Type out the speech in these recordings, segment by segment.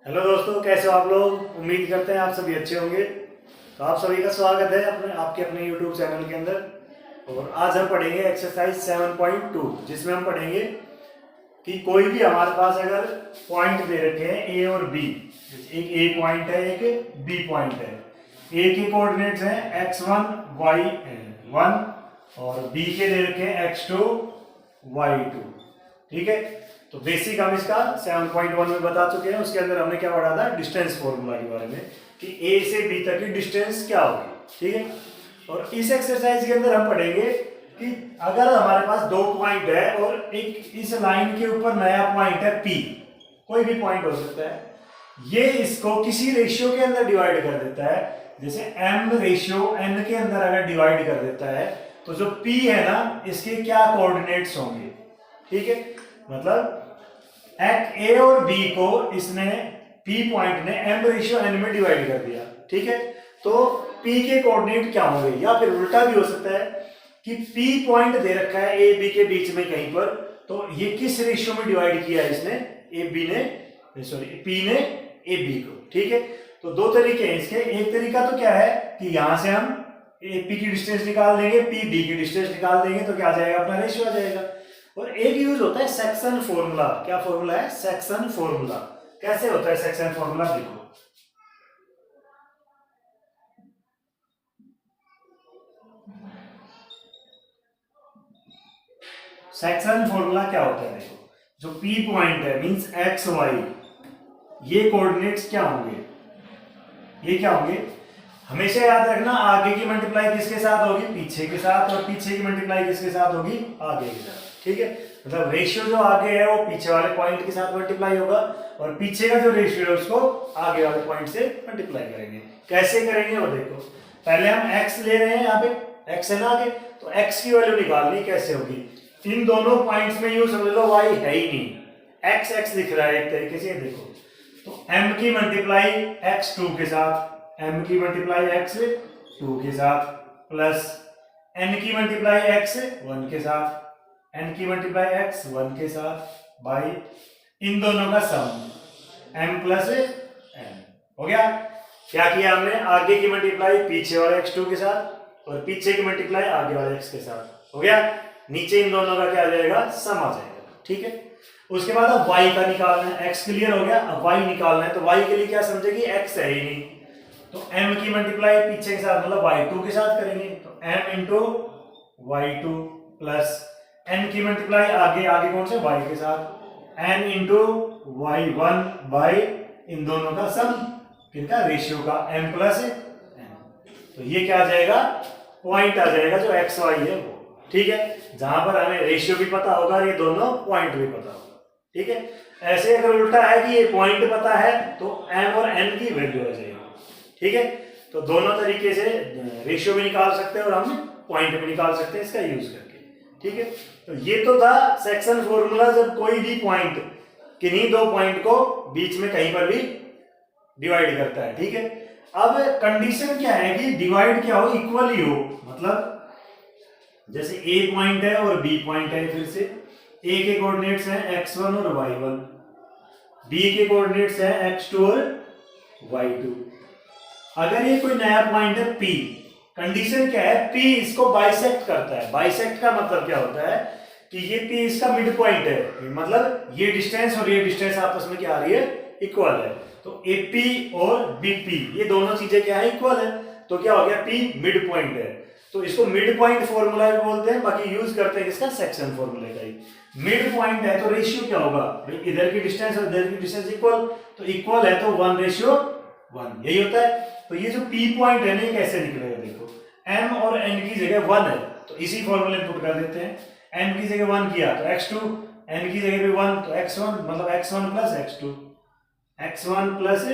Hello दोस्तों, कैसे हो आप लोग। उम्मीद करते हैं आप सभी अच्छे होंगे। तो आप सभी का स्वागत है अपने यूट्यूब चैनल के अंदर। और आज हम पढ़ेंगे एक्सरसाइज 7.2, जिसमें हम पढ़ेंगे कि कोई भी हमारे पास अगर पॉइंट दे रखे हैं ए और बी, एक ए पॉइंट है एक बी पॉइंट है। ए के कोऑर्डिनेट्स हैं x1 y1 और बी के दे रखे हैं x2 y2। ठीक है, तो बेसिक हम इसका 7.1 में बता चुके हैं। उसके अंदर हमने क्या पढ़ा था, डिस्टेंस फॉर्मूला के बारे में कि ए से बी तक की डिस्टेंस क्या होगी। ठीक है, और इस एक्सरसाइज के अंदर हम पढ़ेंगे कि अगर हमारे पास दो पॉइंट है और एक इस लाइन के ऊपर नया पॉइंट है पी, कोई भी पॉइंट हो सकता है, ये इसको किसी रेशियो के अंदर डिवाइड कर देता है। जैसे m रेशियो n के अंदर अगर डिवाइड कर देता है तो जो p है ना, इसके क्या कोऑर्डिनेट्स होंगे। ठीक है, मतलब ए और बी को इसने p पॉइंट ने m रेशियो n में डिवाइड कर दिया। ठीक है, तो p के कोऑर्डिनेट क्या होंगे, या फिर उल्टा भी हो सकता है कि p पॉइंट दे रखा है ए बी के बीच में कहीं पर, तो ये किस रेशियो में डिवाइड किया है इसने, p ने ए बी को। ठीक है, तो दो तरीके हैं इसके। एक तरीका तो क्या है कि यहां से हम ए पी की डिस्टेंस निकाल देंगे, पी बी की डिस्टेंस निकाल देंगे, तो क्या आ जाएगा, अपना रेशियो आ जाएगा। और एक यूज होता है सेक्शन फॉर्मूला। क्या फॉर्मूला है, सेक्शन फॉर्मूला। कैसे होता है सेक्शन फॉर्मूला, देखो। सेक्शन फॉर्मूला क्या होता है, देखो, जो P पॉइंट है मींस एक्स वाई, ये कोऑर्डिनेट्स क्या होंगे, ये क्या होंगे, हमेशा याद रखना, आगे की मल्टीप्लाई किसके साथ होगी, पीछे के साथ, और पीछे की मल्टीप्लाई किसके साथ होगी, आगे के साथ। ठीक है, मतलब रेशियो जो आगे है वो पीछे वाले पॉइंट के साथ मल्टीप्लाई होगा, और पीछे का जो रेशियो है उसको आगे वाले पॉइंट से मल्टीप्लाई करेंगे। कैसे करेंगे वो देखो। पहले हम x ले रहे हैं, यहाँ पे x है ना आगे, तो x की वैल्यू निकालनी कैसे होगी। इन दोनों पॉइंट्स में यूं समझ लो y है ही नहीं, x दिख रहा है एक तरीके से, देखो। तो m की मल्टीप्लाई x2 के साथ, m की मल्टीप्लाई x2 के साथ, प्लस n की मल्टीप्लाई x1 के साथ, n की मल्टीप्लाई x1 के साथ, बाई इन दोनों का सम m प्लस n हो गया। क्या किया हमने, आगे की मल्टीप्लाई पीछे वाले x2 के साथ और पीछे की मल्टीप्लाई आगे वाले x के साथ, हो गया। नीचे इन दोनों का क्या आ जाएगा, सम आ जाएगा। ठीक है, उसके बाद अब y का निकालना है। x क्लियर हो गया, अब y निकालना है। तो y के लिए क्या समझे कि x है ही नहीं, तो m की मल्टीप्लाई पीछे के साथ मतलब y2 के साथ करेंगे, तो m into y2 plus n की मल्टीप्लाई आगे आगे कौन से, y के साथ, n इंटू y1 बाई इन दोनों का सम, किनका, रेशियो का, m प्लस n। तो ये क्या आ जाएगा, पॉइंट आ जाएगा जो एक्स वाई है वो। ठीक है, जहां पर हमें रेशियो भी पता होगा, ये दोनों पॉइंट भी पता होगा। ठीक है, ऐसे अगर उल्टा है कि ये पॉइंट पता है तो m और n की वैल्यू आ जाएगी। ठीक है, तो दोनों तरीके से रेशियो भी निकाल सकते हैं और हम पॉइंट भी निकाल सकते हैं इसका यूज करके। ठीक है, तो ये तो था सेक्शन फॉर्मूला, जब कोई भी पॉइंट किन्हीं दो पॉइंट को बीच में कहीं पर भी डिवाइड करता है। ठीक है, अब कंडीशन क्या है कि डिवाइड क्या हो, इक्वली हो। मतलब जैसे ए पॉइंट है और बी पॉइंट है, फिर से ए के कोऑर्डिनेट्स हैं x1 और y1, बी के कोऑर्डिनेट्स हैं x2 और y2। अगर ये कोई नया पॉइंट है P, कंडीशन क्या है, P इसको बाइसेक्ट करता है। बाइसेक्ट का मतलब क्या होता है कि ये P इसका मिड पॉइंट है, मतलब ये डिस्टेंस और ये डिस्टेंस आपस में क्या आ रही है, इक्वल है। तो AP और BP ये दोनों चीजें क्या है, इक्वल है। तो क्या हो गया, P मिड पॉइंट है, तो इसको मिड पॉइंट फॉर्मूला भी बोलते हैं। बाकी यूज करते हैं इसका सेक्शन फॉर्मूले का ही। मिड पॉइंट है तो रेशियो क्या होगा, इधर की डिस्टेंस और इधर की डिस्टेंस इक्वल, तो इक्वल है तो 1:1, यही होता है। तो ये जो P पॉइंट है ना, कैसे निकलेगा, देखो, m और n की जगह 1 है तो इसी फॉर्मूले पुट कर देते हैं। m की जगह 1 किया तो x2, n की जगह पे 1 तो x1, मतलब x1 plus x2, x1 plus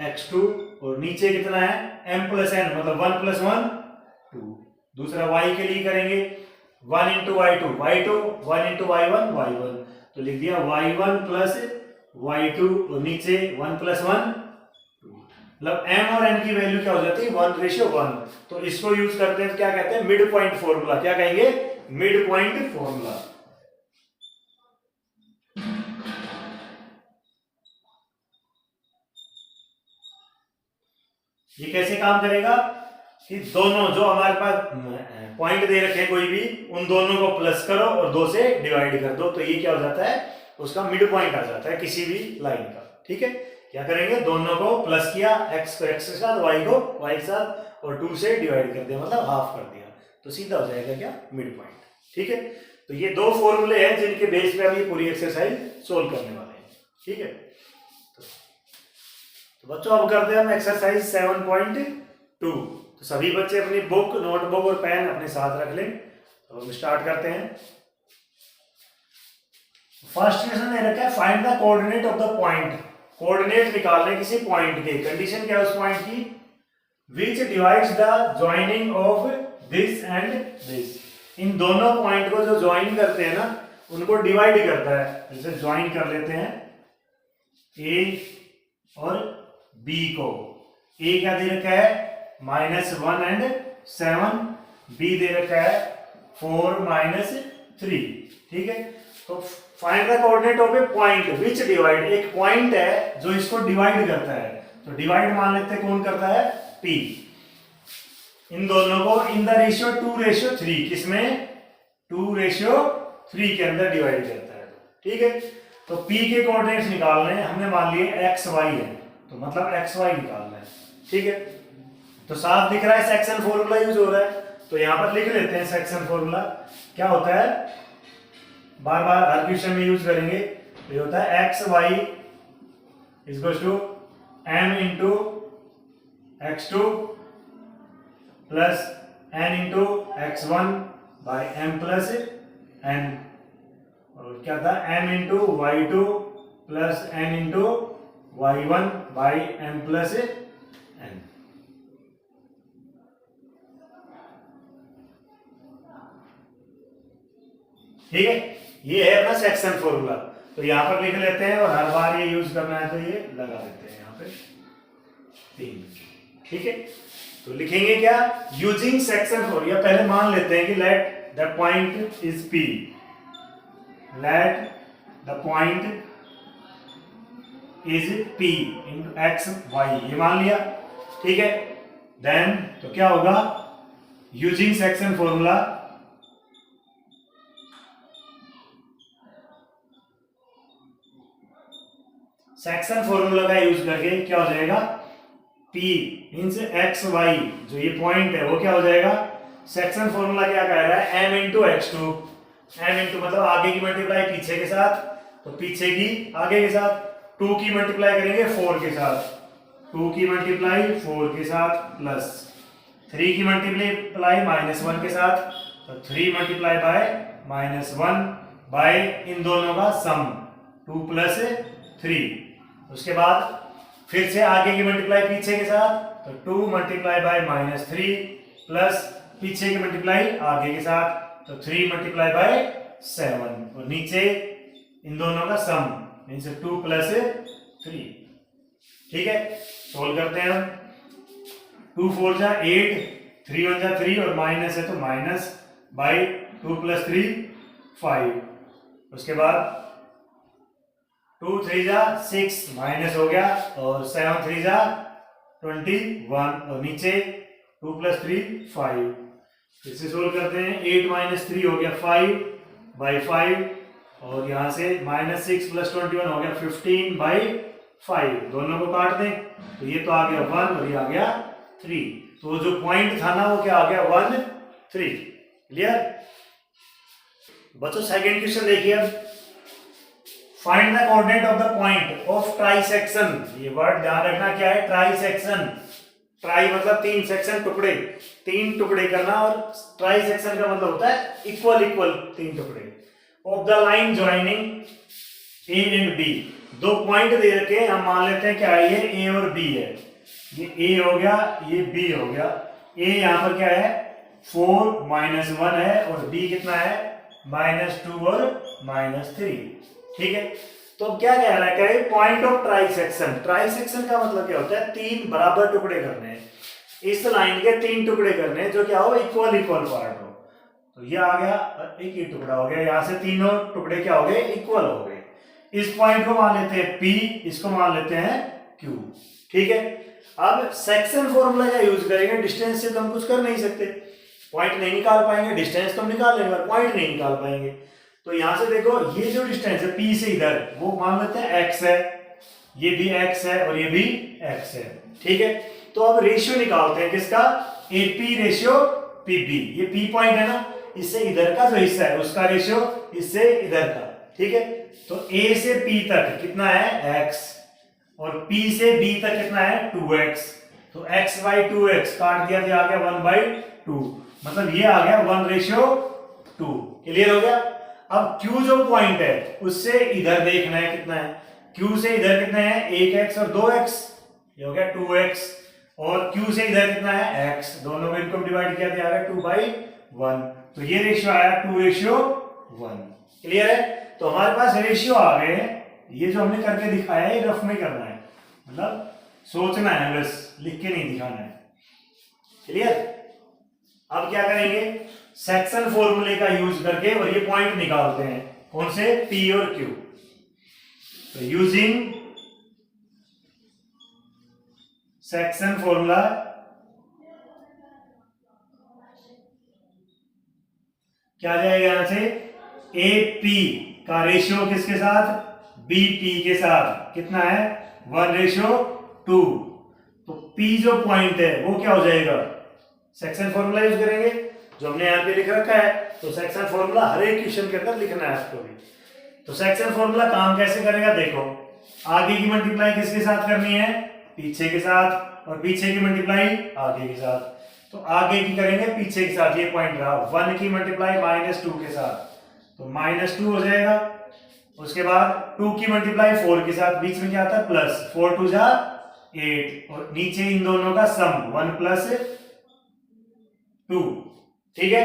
x2, और नीचे कितना है, m प्लस n, मतलब 1 प्लस 1 2। दूसरा y के लिए करेंगे 1 into y2 y2, 1 into y1 y1, तो लिख दिया y1 प्लस y2, और नीचे 1 प्लस 1 2। मतलब m और n की वैल्यू क्या हो जाती है, 1:1। तो इसको यूज करते हैं, क्या कहते हैं, मिड पॉइंट फॉर्मूला। क्या कहेंगे, मिड पॉइंट फॉर्मूला। ये कैसे काम करेगा कि दोनों जो हमारे पास पॉइंट दे रखे हैं कोई भी, उन दोनों को प्लस करो और 2 से डिवाइड कर दो, तो ये क्या हो जाता है, उसका मिड पॉइंट आ जाता है किसी भी लाइन का। ठीक है, क्या करेंगे, दोनों को प्लस किया, x को x के साथ, y को y के साथ, और 2 से डिवाइड कर दिया, मतलब हाफ कर दिया, तो सीधा हो जाएगा क्या, मिड पॉइंट। ठीक है, तो ये 2 फॉर्मूले हैं जिनके बेस पे हम ये पूरी एक्सरसाइज सोल्व करने वाले हैं। ठीक है, तो बच्चों अब करते हैं हम एक्सरसाइज 7.2। तो सभी बच्चे अपनी बुक, नोटबुक और पेन अपने साथ रख लें। तो हम स्टार्ट करते हैं। फर्स्ट क्वेश्चन दे रखा है, find the coordinate of the point. Coordinate निकालने किसी पॉइंट के, कंडीशन क्या है उस पॉइंट की, which divides the joining of this and this. इन दोनों पॉइंट को जो ज्वाइन करते हैं ना, उनको डिवाइड करता है। जैसे ज्वाइन कर लेते हैं ए और बी को। ए क्या दे रखा है, -1 एंड 7, बी दे रखा है 4 -3। ठीक है, तो find the coordinate of A point which divide, एक पॉइंट है जो इसको डिवाइड करता है। तो डिवाइड मान लेते हैं कौन करता है, P। इन दोनों को इन द रेशियो 2:3, किसमें, 2:3 के अंदर डिवाइड करता है। ठीक है, तो P के कोऑर्डिनेट्स निकालने हैं, हमने मान लिए x y है, तो मतलब x y निकालना है। ठीक है, तो साफ दिख रहा है सेक्शन फॉर्मूला यूज हो रहा है, तो यहां पर लिख लेते हैं सेक्शन फॉर्मूला। क्या होता है, बार बार हर क्वेश्चन में यूज करेंगे। तो ये होता है x y equals to m into x2 plus n into x1 by m plus n, और क्या था, m into y2 plus n into y1 by m plus n। ठीक है, ये है अपना सेक्शन फॉर्मूला। तो यहां पर लिख लेते हैं, और हर बार ये यूज करना है तो ये लगा देते हैं यहां पे 3। ठीक है, तो लिखेंगे क्या, यूजिंग सेक्शन फॉर्मूला। पहले मान लेते हैं कि let the point is P, let the point is P into x y, ये मान लिया। ठीक है, देन तो क्या होगा, using section formula, section formula का यूज करके क्या हो जाएगा, P मींस x y, जो ये पॉइंट है वो क्या हो जाएगा, सेक्शन फॉर्मूला क्या कह रहा है, m into x2, m into मतलब आगे की मल्टीप्लाई पीछे के साथ, तो पीछे की आगे के साथ, 2 की मल्टीप्लाई करेंगे 4 के साथ, 2 की मल्टीप्लाई 4 के साथ, प्लस 3 की मल्टीप्लाई -1 के साथ, तो 3 मल्टीप्लाई बाय -1 बाय इन दोनों का सम 2 प्लस 3। उसके बाद फिर से आगे की मल्टीप्लाई पीछे के साथ, तो 2 मल्टीप्लाई बाय -3 प्लस पीछे की मल्टीप्लाई आगे के साथ, तो 3 मल्टीप्लाई बाय 7, और नीचे इन दोनों का सम मींस 2 प्लस 3। ठीक है, सोल्व करते हैं हम। 2 4 जा 8, 3 1 जा 3, और माइनस है तो माइनस बाई 2 प्लस 3 5। उसके बाद 2 3 जा 6, माइनस हो गया, और 7 3 जा 21, और नीचे 2 प्लस 3 5। फिर से सोल्व करते हैं, 8 माइनस 3 हो गया 5 बाई 5, और यहां से -6 प्लस 21 हो गया 15 बाई 5। दोनों को काट दें, तो ये तो आ गया 1 और ये आ गया 3। तो जो पॉइंट था ना वो क्या आ गया, 1 3। क्लियर बच्चों, सेकंड क्वेश्चन देखिए अब, find the coordinate of the point of trisection. ये वर्ड ध्यान रखना क्या है, ट्राइसेक्शन। ट्राई मतलब 3, सेक्शन टुकड़े, 3 टुकड़े करना, और ट्राइसेक्शन का मतलब होता है इक्वल इक्वल 3 टुकड़े। Of the line joining A and B, 2 point दे रखे हैं, हम मान लेते हैं क्या है, ये ए और बी है। ये ए हो गया, ये बी हो गया। ए यहां पर क्या है, 4 -1 है, और बी कितना है, -2 और -3। ठीक है, तो अब क्या कह रहा है, क्या पॉइंट ऑफ ट्राइसेक्शन। ट्राइसेक्शन का मतलब क्या होता है, 3 बराबर टुकड़े करने हैं, इस लाइन के 3 टुकड़े करने हैं जो क्या हो, इक्वल इक्वल पार्ट हो। तो ये आ गया, एक ही टुकड़ा हो गया, यहां से तीनों टुकड़े क्या हो गए, इक्वल हो गए। इस पॉइंट को मान लेते हैं P, इसको मान लेते हैं Q। ठीक है, अब सेक्शन फॉर्मूला का यूज करेंगे। डिस्टेंस से तो हम कुछ कर नहीं सकते, पॉइंट नहीं निकाल पाएंगे। डिस्टेंस तो हम निकाल लेंगे पर पॉइंट नहीं निकाल पाएंगे। तो यहां से देखो, ये जो डिस्टेंस है P से इधर, वो मान लेते हैं x है, ये भी x है और ये भी x है। ठीक है, तो अब रेशियो निकालते हैं किसका, AP रेशियो PB। ये P पॉइंट है ना, इससे इधर का जो हिस्सा है उसका रेशियो इससे इधर का। ठीक है, तो A से P तक कितना है x, और P से B तक कितना है 2x। तो x by 2x काट दिया तो आ गया 1/2, मतलब ये आ गया 1:2। क्लियर हो गया। अब Q जो पॉइंट है उससे इधर देखना है कितना है, Q से इधर कितना है 1x और 2x, ये हो गया 2x, और Q से इधर कितना है x, दोनों को इनको डिवाइड किया तो आ गया 2/1। तो ये रेशियो आया 2:1। क्लियर है। तो हमारे पास रेशियो आ गए हैं। ये जो हमने करके दिखाया है ये रफ में करना है, मतलब सोचना है बस, लिख के नहीं दिखाना है। क्लियर। अब क्या करेंगे, सेक्शन फॉर्मूले का यूज करके और ये पॉइंट निकालते हैं, कौन से, P और Q। तो यूजिंग सेक्शन फॉर्मूला क्या जाएगा यहां से, AP का रेशियो किसके साथ, BP के साथ कितना है 1:2। तो P जो पॉइंट है वो क्या हो जाएगा, सेक्शन फॉर्मूला यूज करेंगे जो हमने यहाँ पे लिख रखा है। तो सेक्शन फॉर्मूला हर एक क्वेश्चन के अंदर लिखना है आपको भी। तो सेक्शन फॉर्मूला काम कैसे करेगा, देखो आगे की मल्टीप्लाई किसके साथ करनी है, पीछे के साथ, और पीछे की मल्टीप्लाई आगे के साथ। तो आगे की करेंगे पीछे के साथ, ये पॉइंट रहा, 1 की मल्टीप्लाई -2 के साथ, तो -2 हो जाएगा। उसके बाद 2 की मल्टीप्लाई 4 के साथ, बीच में क्या आता है प्लस, 4 2 जा 8, और नीचे इन दोनों का सम 1 + 2। ठीक है,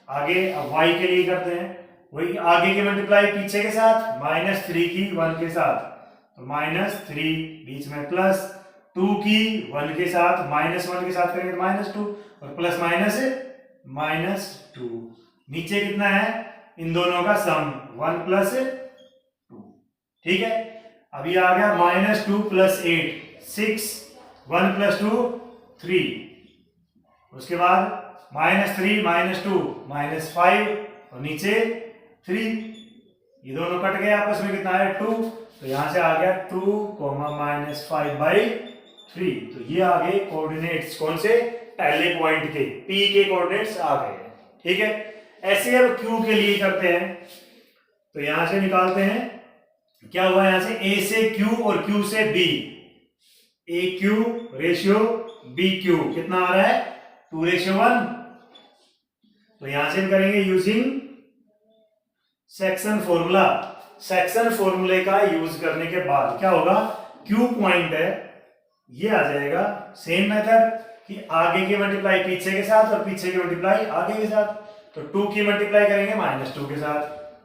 आगे अब y के लिए करते हैं वही, आगे की मल्टीप्लाई पीछे के साथ, -3 की 1 के साथ, तो -3, बीच में प्लस 2 की 1 के साथ, -1 के साथ करेंगे तो -2, और प्लस -2। नीचे कितना है, इन दोनों का सम 1 + 2। ठीक है, अभी आ गया -2 + 8 6, 1 + 2 3। उसके बाद -3 -2 -5, और नीचे 3, ये दोनों कट गए आपस में, कितना है 2। तो यहां से आ गया 2, -5/3। तो ये आ गए कोऑर्डिनेट्स, कौन से, पहले पॉइंट के P के कोऑर्डिनेट्स आ गए। ठीक है, ऐसे अब Q के लिए करते हैं। तो यहां से निकालते हैं, क्या हुआ, यहां से A से Q और Q से B, AQ रेशियो BQ कितना आ रहा है 2:1। तो यहां से हम करेंगे यूजिंग सेक्शन फॉर्मूला। सेक्शन फॉर्मूले का यूज करने के बाद क्या होगा, Q पॉइंट है ये आ जाएगा, सेम मेथड कि आगे की मल्टीप्लाई पीछे के साथ और पीछे की मल्टीप्लाई आगे के साथ। तो 2 की मल्टीप्लाई करेंगे -2 के साथ,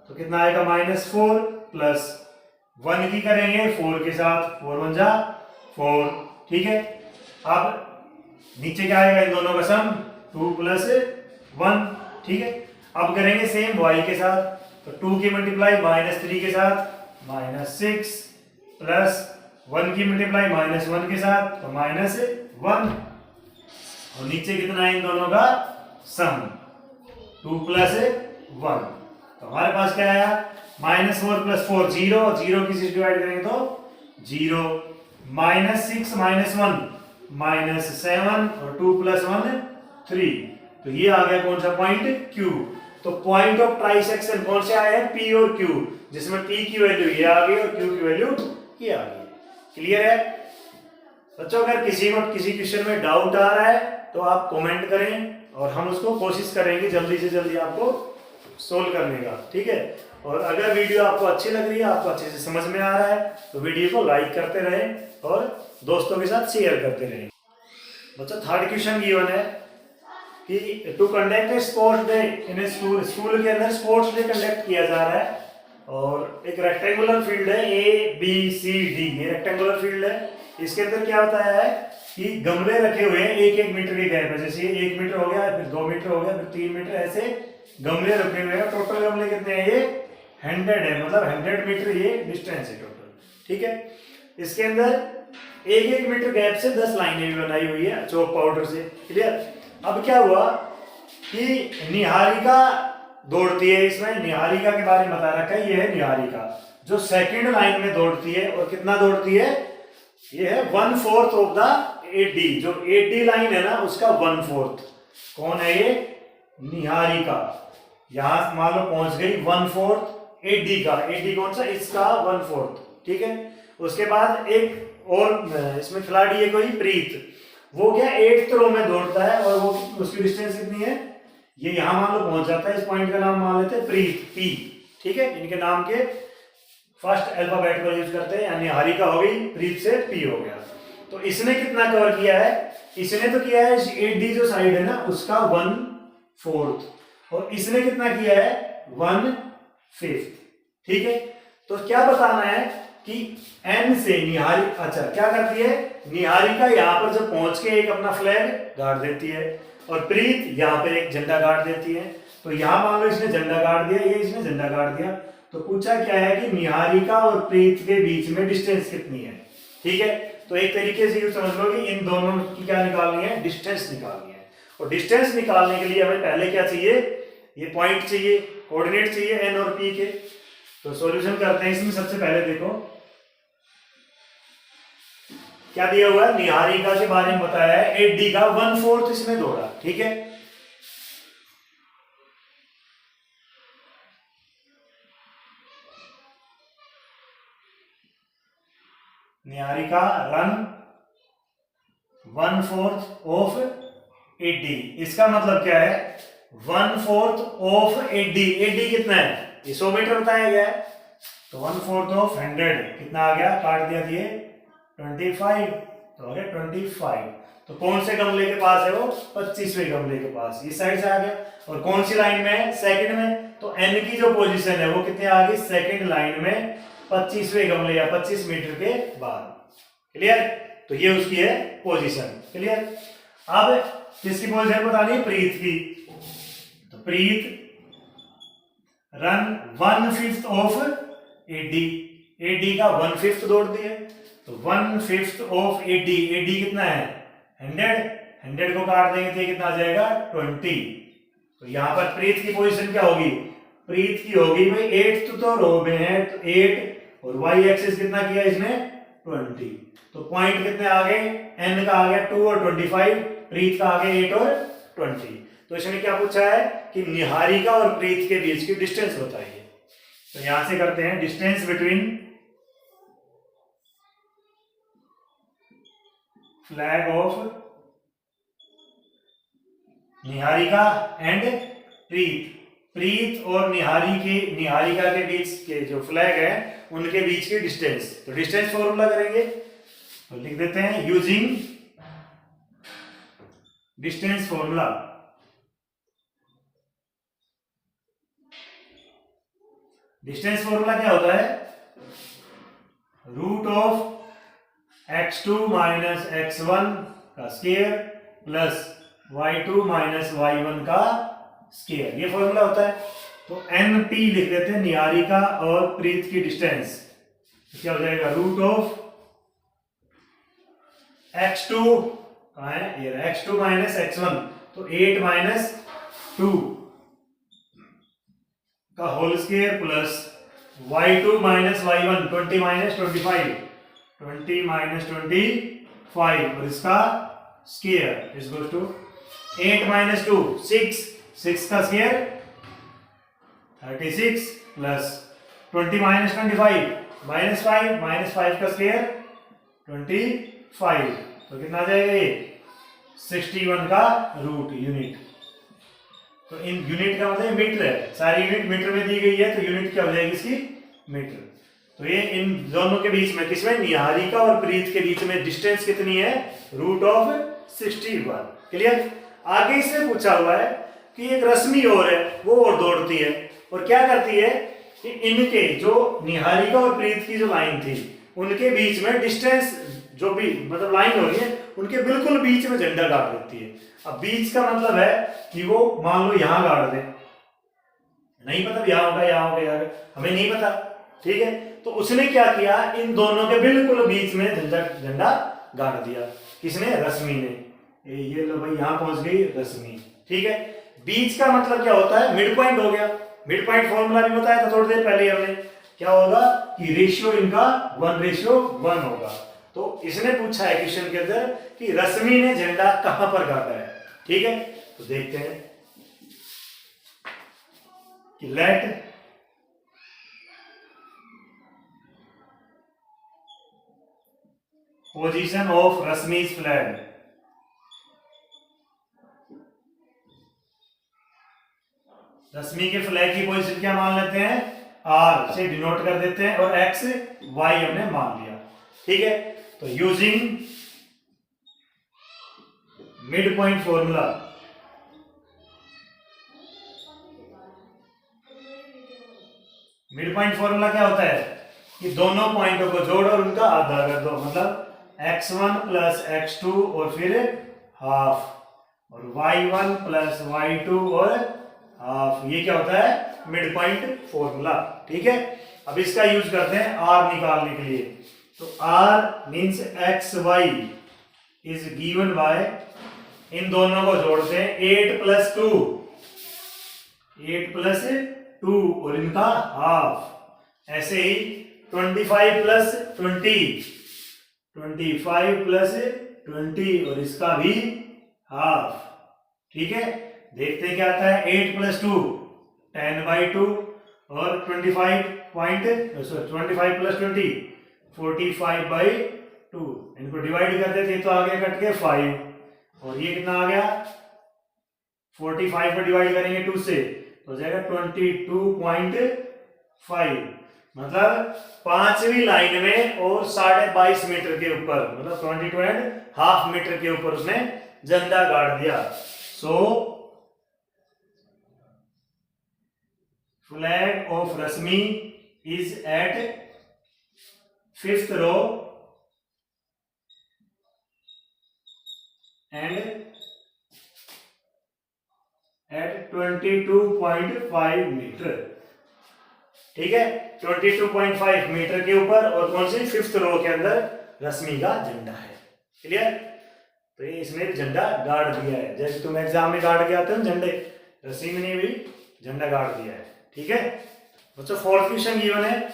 तो कितना आएगा -4, प्लस 1 की करेंगे 4 के साथ, 4 1 जा 4। ठीक है, अब नीचे क्या आएगा, इन दोनों का सम 2 + 1। ठीक है, अब करेंगे सेम y के साथ, तो 2 की मल्टीप्लाई -3 के साथ -6, प्लस 1 की मल्टीप्लाई -1 के साथ तो -1, और नीचे कितना है इन दोनों का सम 2 + 1। तो हमारे पास क्या आया, -4 + 4 0, 0 किसी से डिवाइड करेंगे तो 0, -6 -1 -7, और 2 + 1 3। तो ये आ गया कौन सा पॉइंट, Q। तो पॉइंट ऑफ ट्राइसेक्शन कौन से आए हैं, P और Q, जिसमें P की वैल्यू ये आ गई और Q की वैल्यू ये आ गई। क्लियर है बच्चों। अगर किसी को किसी क्वेश्चन में डाउट आ रहा है तो आप कमेंट करें और हम उसको कोशिश करेंगे जल्दी से जल्दी आपको सोल्व करने का। ठीक है, और अगर वीडियो आपको अच्छी लग रही है, आपको अच्छे से समझ में आ रहा है, तो वीडियो को लाइक करते रहें और दोस्तों के साथ शेयर करते रहें। बच्चों थर्ड क्वेश्चन गिवन है कि to conduct a sports day in school, school के अंदर स्पोर्ट्स डे कंडक्ट किया जा रहा है और एक रेक्टेंगुलर फील्ड है ABCD, ये रेक्टेंगुलर फील्ड है। इसके अंदर क्या बताया है कि गमले रखे हुए हैं 1-1 मीटर के गैप है, जैसे 1 मीटर हो गया, फिर 2 मीटर हो गया, फिर 3 मीटर, ऐसे गमले रखे हुए हैं। टोटल गमले कितने हैं, ये 100 है, मतलब 100 मीटर ये डिस्टेंस है टोटल। ठीक है, इसके अंदर एक एक मीटर गैप से 10 लाइनें भी बनाई हुई है चौक पाउडर से। क्लियर। अब क्या हुआ कि निहारिका दौड़ती है, इसमें निहारिका के बारे में बता रखा है, ये है निहारिका जो सेकंड लाइन में दौड़ती है। और कितना दौड़ती है? ये है 1/4 ऑफ द एडी। जो एडी लाइन है ना उसका 1/4। कौन है ये? निहारिका। यहां मान लो पहुंच गई 1/4 एडी का। एडी कौन सा? इसका 1/4। ठीक है। उसके बाद एक और इसमें खिलाड़ी है कोई, प्रीत। वो क्या 8th रो में दौड़ता है और वो उसकी डिस्टेंस कितनी है? ये यहां मान लो पहुंच जाता है। इस पॉइंट का नाम मान लेते हैं प्रीत, पी। ठीक है। इनके नाम के फर्स्ट अल्फाबेट को यूज करते हैं, यानी निहारिका हो गई, प्रीत से पी हो गया। तो इसने कितना कवर किया है? इसने तो किया है 8D जो साइड है ना उसका 1/4, और इसने कितना किया है? 1/5। ठीक है। तो क्या बताना है कि N से निहारी, अच्छा क्या करती है निहारिका? यहाँ पर जब पहुंच के एक अपना फ्लैग गाड़ देती है और प्रीत यहाँ पर एक झंडा गाड़ देती है। तो यहाँ मान लो इसने झंडा गाड़ दिया, ये इसने झंडा गाड़ दिया। तो पूछा क्या है कि निहारिका और प्रीत के बीच में डिस्टेंस कितनी है। ठीक है। तो एक तरीके से ये समझ लो कि इन दोनों की क्या निकालनी है? डिस्टेंस निकालनी है। और डिस्टेंस निकालने के लिए हमें पहले क्या चाहिए? ये पॉइंट चाहिए, कोऑर्डिनेट चाहिए एन और पी के। तो सॉल्यूशन करते हैं। इसमें सबसे पहले देखो क्या दिया हुआ है। निहारिका के बारे में बताया है, 8D का 1/4 इसमें दौड़ा। ठीक है। Niharika run 1/4 of 8D। इसका मतलब क्या है? 1/4 ऑफ 8D। 8D कितना है? ये 100 मीटर बताया गया है। तो 1/4 ऑफ 100 कितना आ गया? काट दिया दिए 25। तो हो गया 25। तो कौन से गमले के पास है वो? 25वें गमले के पास। इस साइड से आ गया। और कौन सी लाइन में है? सेकंड में। तो एन की जो पोजीशन है वो कितने आ गई? सेकंड लाइन में 25वें गमले या 25 मीटर के बाद। क्लियर। तो ये उसकी है पोजीशन। क्लियर। अब किसकी पोजीशन बतानी है? प्रीत की। तो प्रीत रन 1/5 ऑफ 8D। 8D का 1/5 दौड़ती है। तो 1/5 ऑफ 8D। 8D कितना है? 100। 100 को काट देंगे तो कितना आ जाएगा? 20। तो यहां पर प्रीत की पोजीशन क्या होगी? प्रीत की होगी भाई 8th तो रो में है तो 8, और y एक्सिस कितना किया इसने? 20। तो पॉइंट कितने आ गए? n का आ गया 2 और 25, प्रीत का आ गया 8 और 20। तो इसने क्या पूछा है कि निहारिका और प्रीत के बीच की डिस्टेंस बताइए। तो यहां से करते हैं distance between flag of Niharika and Preet. Preet और निहारिका के बीच के जो फ्लैग है उनके बीच की डिस्टेंस। तो डिस्टेंस फॉर्मूला करेंगे तो लिख देते हैं using distance formula. Distance formula क्या होता है? Root of x2 minus x1 का square plus y2 minus y1 का स्क्वायर। ये फॉर्मूला होता है। तो NP लिख देते हैं निहारिका और प्रीत की डिस्टेंस। तो क्या हो जाएगा? रूट ऑफ x2 कहां है? ये x2 माइनस x1। तो 8 माइनस 2 का whole square plus y2 minus y1 20 minus 25, 20 minus 25 और इसका square is equal to 8 minus 2 6 का स्क्वायर 36 प्लस 20 माइनस 25 माइनस 5 का स्क्वायर 25। तो कितना आ जाएगा? ये 61 का रूट यूनिट। तो इन यूनिट का मतलब मीटर है, सारी यूनिट मीटर में दी गई है तो यूनिट क्या हो जाएगी इसकी? मीटर। तो ये इन दोनों के बीच में किसमें? निहारिका और प्रीत के बीच में डिस्टेंस कितनी है? Root of 61। क्लियर। आगे इसमें पूछा हुआ है कि एक रश्मि और है वो और दौड़ती है और क्या करती है कि इनके जो निहारिका और प्रीत की जो लाइन थी उनके बीच में डिस्टेंस जो भी मतलब लाइन हो रही है उनके बिल्कुल बीच में झंडा गाड़ देती है। अब बीच का मतलब है कि वो मान लो यहां गाड़ दे, नहीं पता यहां होगा यहां होगा यार, हमें नहीं पता। ठीक है। तो उसने क्या किया? इन दोनों के बिल्कुल बीच में झंडा गाड़ दिया। किसने? रश्मि ने। ये लो भाई, यहां पहुंच गई रश्मि। ठीक है, बीच का मतलब क्या होता है? मिड पॉइंट हो गया। मिड पॉइंट फॉर्मूला भी बताया था थोड़ी देर पहले हमने। क्या होगा कि रेशियो इनका 1:1 होगा। तो इसने पूछा है क्वेश्चन के अंदर कि रश्मि ने झंडा कहां पर गाड़ा है। ठीक है, तो देखते हैं कि लेट पोजीशन ऑफ रश्मि's फ्लैग। रश्मि के फ्लैग की पोजीशन क्या मान लेते हैं? आर से डिनोट कर देते हैं और एक्स वाई हमने मान लिया। ठीक है, तो using mid point formula, mid point formula क्या होता है कि दोनों पॉइंटों को जोड़ो और उनका आधा कर दो, मतलब x1 प्लस x2 और फिर हाफ, और y1 प्लस y2 और हाफ। ये क्या होता है? Mid point formula. ठीक है, अब इसका यूज करते हैं r निकालने के लिए। तो r means X Y is given by, इन दोनों को जोड़ते हैं 8 प्लस 2, 8 प्लस 2 और इनका हाफ। ऐसे ही 25 प्लस 20, 25 प्लस 20 और इसका भी हाफ। ठीक है, देखते हैं क्या आता है। 8 प्लस 2 10/2 और 25 प्लस 20 45/2। इनको डिवाइड कर देते तो आगे कट के 5, और ये कितना आ गया? 45 को डिवाइड करेंगे 2 से तो हो जाएगा 22.5, मतलब 5वीं लाइन में और 22.5 मीटर के ऊपर, मतलब 22.5 मीटर के ऊपर उसने झंडा गाड़ दिया। So flag of Rashmi is at 5th row and at 22.5 metre. ठीक है, 22.5 मीटर के ऊपर और कौन सी? 5th रो के अंदर रश्मि का झंडा है। क्लियर? तो ये इसने झंडा गाड़ दिया है, जैसे तुम एग्जाम में गाड़ के आते हो झंडे, रश्मि ने भी झंडा गाड़ दिया है। ठीक है बच्चों, 4th क्वेश्चन गिवन है,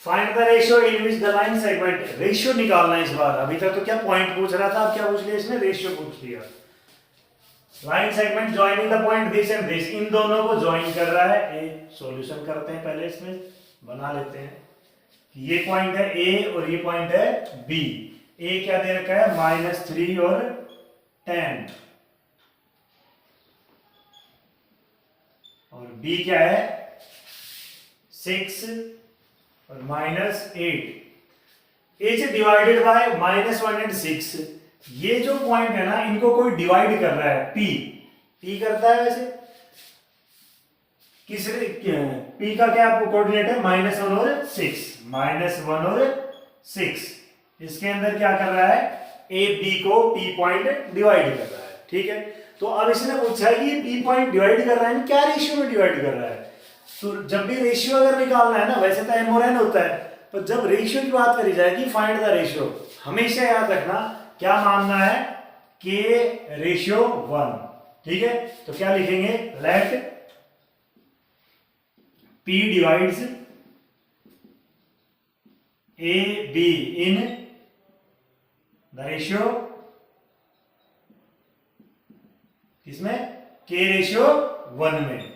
find the ratio in which the line segment. Ratio निकालना है इस बार। अभी तक तो क्या पॉइंट पूछ रहा था, अब क्या पूछ लिया इसने? रेशियो पूछ लिया। Line segment joining the point this and this, इन दोनों को ज्वाइन कर रहा है। एक सॉल्यूशन करते हैं, पहले इसमें बना लेते हैं कि ये पॉइंट है ए और ये पॉइंट है बी। ए क्या दे रखा है? -3 और 10, और बी क्या है? 6 और -8। ए से डिवाइडेड बाय -1 एंड 6। ये जो पॉइंट है ना, इनको कोई डिवाइड कर रहा है, पी करता है वैसे। किस पी का क्या कोऑर्डिनेट है? -1 और 6, -1 और 6। इसके अंदर क्या कर रहा है? ए बी को पी पॉइंट डिवाइड कर रहा है। ठीक है, तो अब इसने पूछा है कि पी पॉइंट डिवाइड कर रहा है, क्या रेशियो में डिवाइड कर रहा है? तो जब भी रेशियो अगर निकालना है ना, वैसे तो एम और एन होता है, तो जब रेशियो की बात करी जाएगी, फाइंड द रेशियो, हमेशा याद रखना क्या मानना है? के रेशियो 1। ठीक है, तो क्या लिखेंगे? Let P divides A B in the ratio, किसमें? के रेशियो 1 में।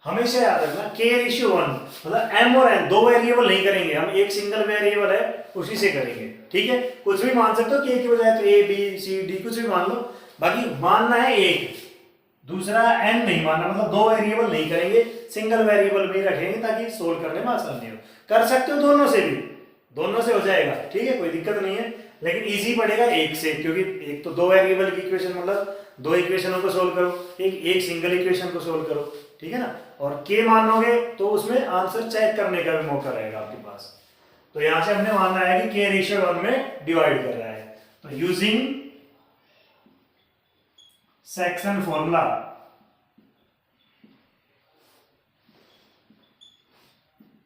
हमेशा याद रखना के रेशियो 1, मतलब एम और एन दो वेरिएबल नहीं करेंगे हम, एक सिंगल वेरिएबल है उसी से करेंगे। ठीक है, कुछ भी मान सकते हो, के की बजाय तो ए बी सी डी कुछ भी मान लो, बाकी मानना है एक, दूसरा एन नहीं मानना, मतलब दो वेरिएबल नहीं करेंगे, सिंगल वेरिएबल भी रखेंगे ताकि सोल्व करने में आसानी हो। कर सकते हो दोनों से भी, दोनों से हो जाएगा। ठीक है, कोई दिक्कत नहीं है, लेकिन इजी पड़ेगा एक से, क्योंकि एक तो दो वेरिएबल की इक्वेशन, मतलब दो इक्वेशनों को सोल्व करो, एक सिंगल इक्वेशन को सोल्व करो। ठीक है ना, और के मानोगे तो उसमें आंसर चेक करने का भी मौका रहेगा आपके पास। तो यहां से हमने मानना है कि के रेशियो 1 में डिवाइड कर रहा है। तो यूजिंग सेक्शन फॉर्मूला,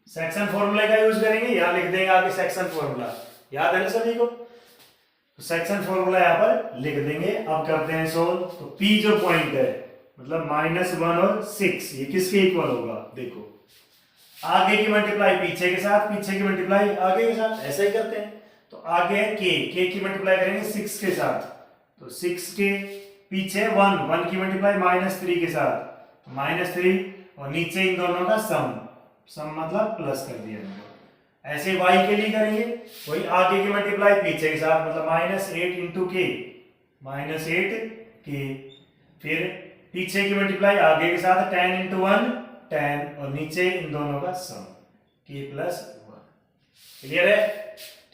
सेक्शन फॉर्मूले का यूज करेंगे, यहां लिख देंगे आगे सेक्शन फॉर्मूला, याद है ना सभी को? तो सेक्शन फॉर्मूला यहाँ पर लिख देंगे। अब करते हैं सोल्व। तो पी जो पॉइंट है मतलब -1 और 6 ये किसके इक्वल होगा? देखो आगे की मल्टीप्लाई पीछे के साथ, पीछे की मल्टीप्लाई आगे के साथ, ऐसा ही करते हैं। तो आगे है के की मल्टीप्लाई करेंगे 6 के साथ, तो 6 के पीछे 1 की मल्टीप्लाई -3 के साथ, -3 और नीचे इन दोनों का सम मतलब प्लस कर दिया इनको। ऐसे y के लिए करेंगे वही आगे की मल्टीप्लाई पीछे के साथ मतलब -8 इंटू के, -8 के, फिर पीछे की मल्टीप्लाई आगे के साथ 10 इंटू 1 10 और नीचे इन दोनों का सम k + 1। क्लियर है?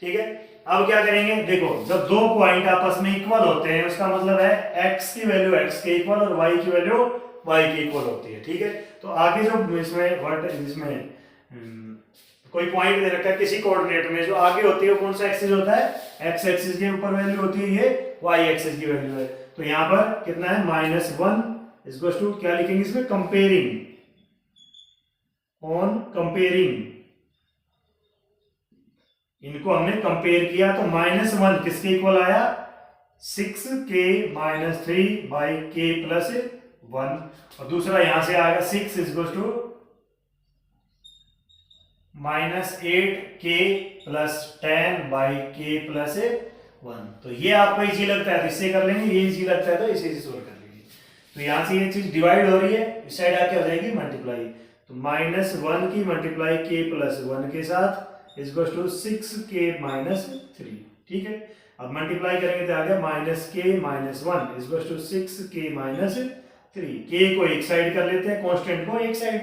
ठीक है। अब क्या करेंगे? देखो जब दो पॉइंट आपस में इक्वल होते हैं उसका मतलब है x की वैल्यू x के इक्वल और y की वैल्यू y के इक्वल होती है। ठीक है। तो आगे जो इसमें कोई पॉइंट दे रखा है किसी कोऑर्डिनेट में, जो आगे होती है वो कौन सा एक्सिस होता है? x एक्सिस के ऊपर वैल्यू होती है, ये y एक्सिस की वैल्यू है। तो यहाँ पर कितना है? -1 इक्वल्स टू क्या लिखेंगे इसमें? कंपेयरिंग, ऑन कंपेयरिंग, इनको हमने कंपेयर किया तो -1 किसके इक्वल आया? 6k - 3/k + 1 और दूसरा यहां से आएगा 6 इक्वल्स टू -8k + 10/k + 1। तो ये आपको इजी लगता है तो इससे कर लेंगे, ये इजी लगता है तो इसे सोल्व कर लेंगे। तो यहां से ये चीज डिवाइड हो रही है, इस साइड आके हो जाएगी मल्टीप्लाई। तो -1 की मल्टीप्लाई k + 1 के साथ इक्वल्स टू 6k - 3। ठीक है। अब मल्टीप्लाई करेंगे तो आ गया -k - 1 equals to 6k - 3। k को एक साइड कर लेते हैं, कांस्टेंट को एक साइड,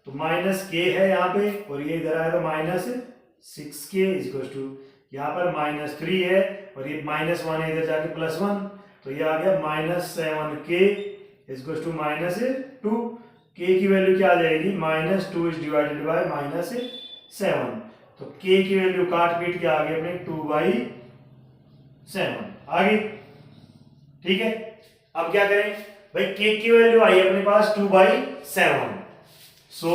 तो -k है यहाँ पे और ये इधर आया तो -6k इक्वल्स टू यहाँ पर -3 है और ये -1 है इधर जाके +1, तो ये आ गया -7k इक्वल्स टू -2। k की वैल्यू क्या आ जाएगी? -2 इज डिवाइडेड बाय -7, तो k की वैल्यू काट पीट के आ गई अपने 2/7 आ गई। ठीक है। अब क्या करें भाई? k की वैल्यू आई अपने पास 2/7, so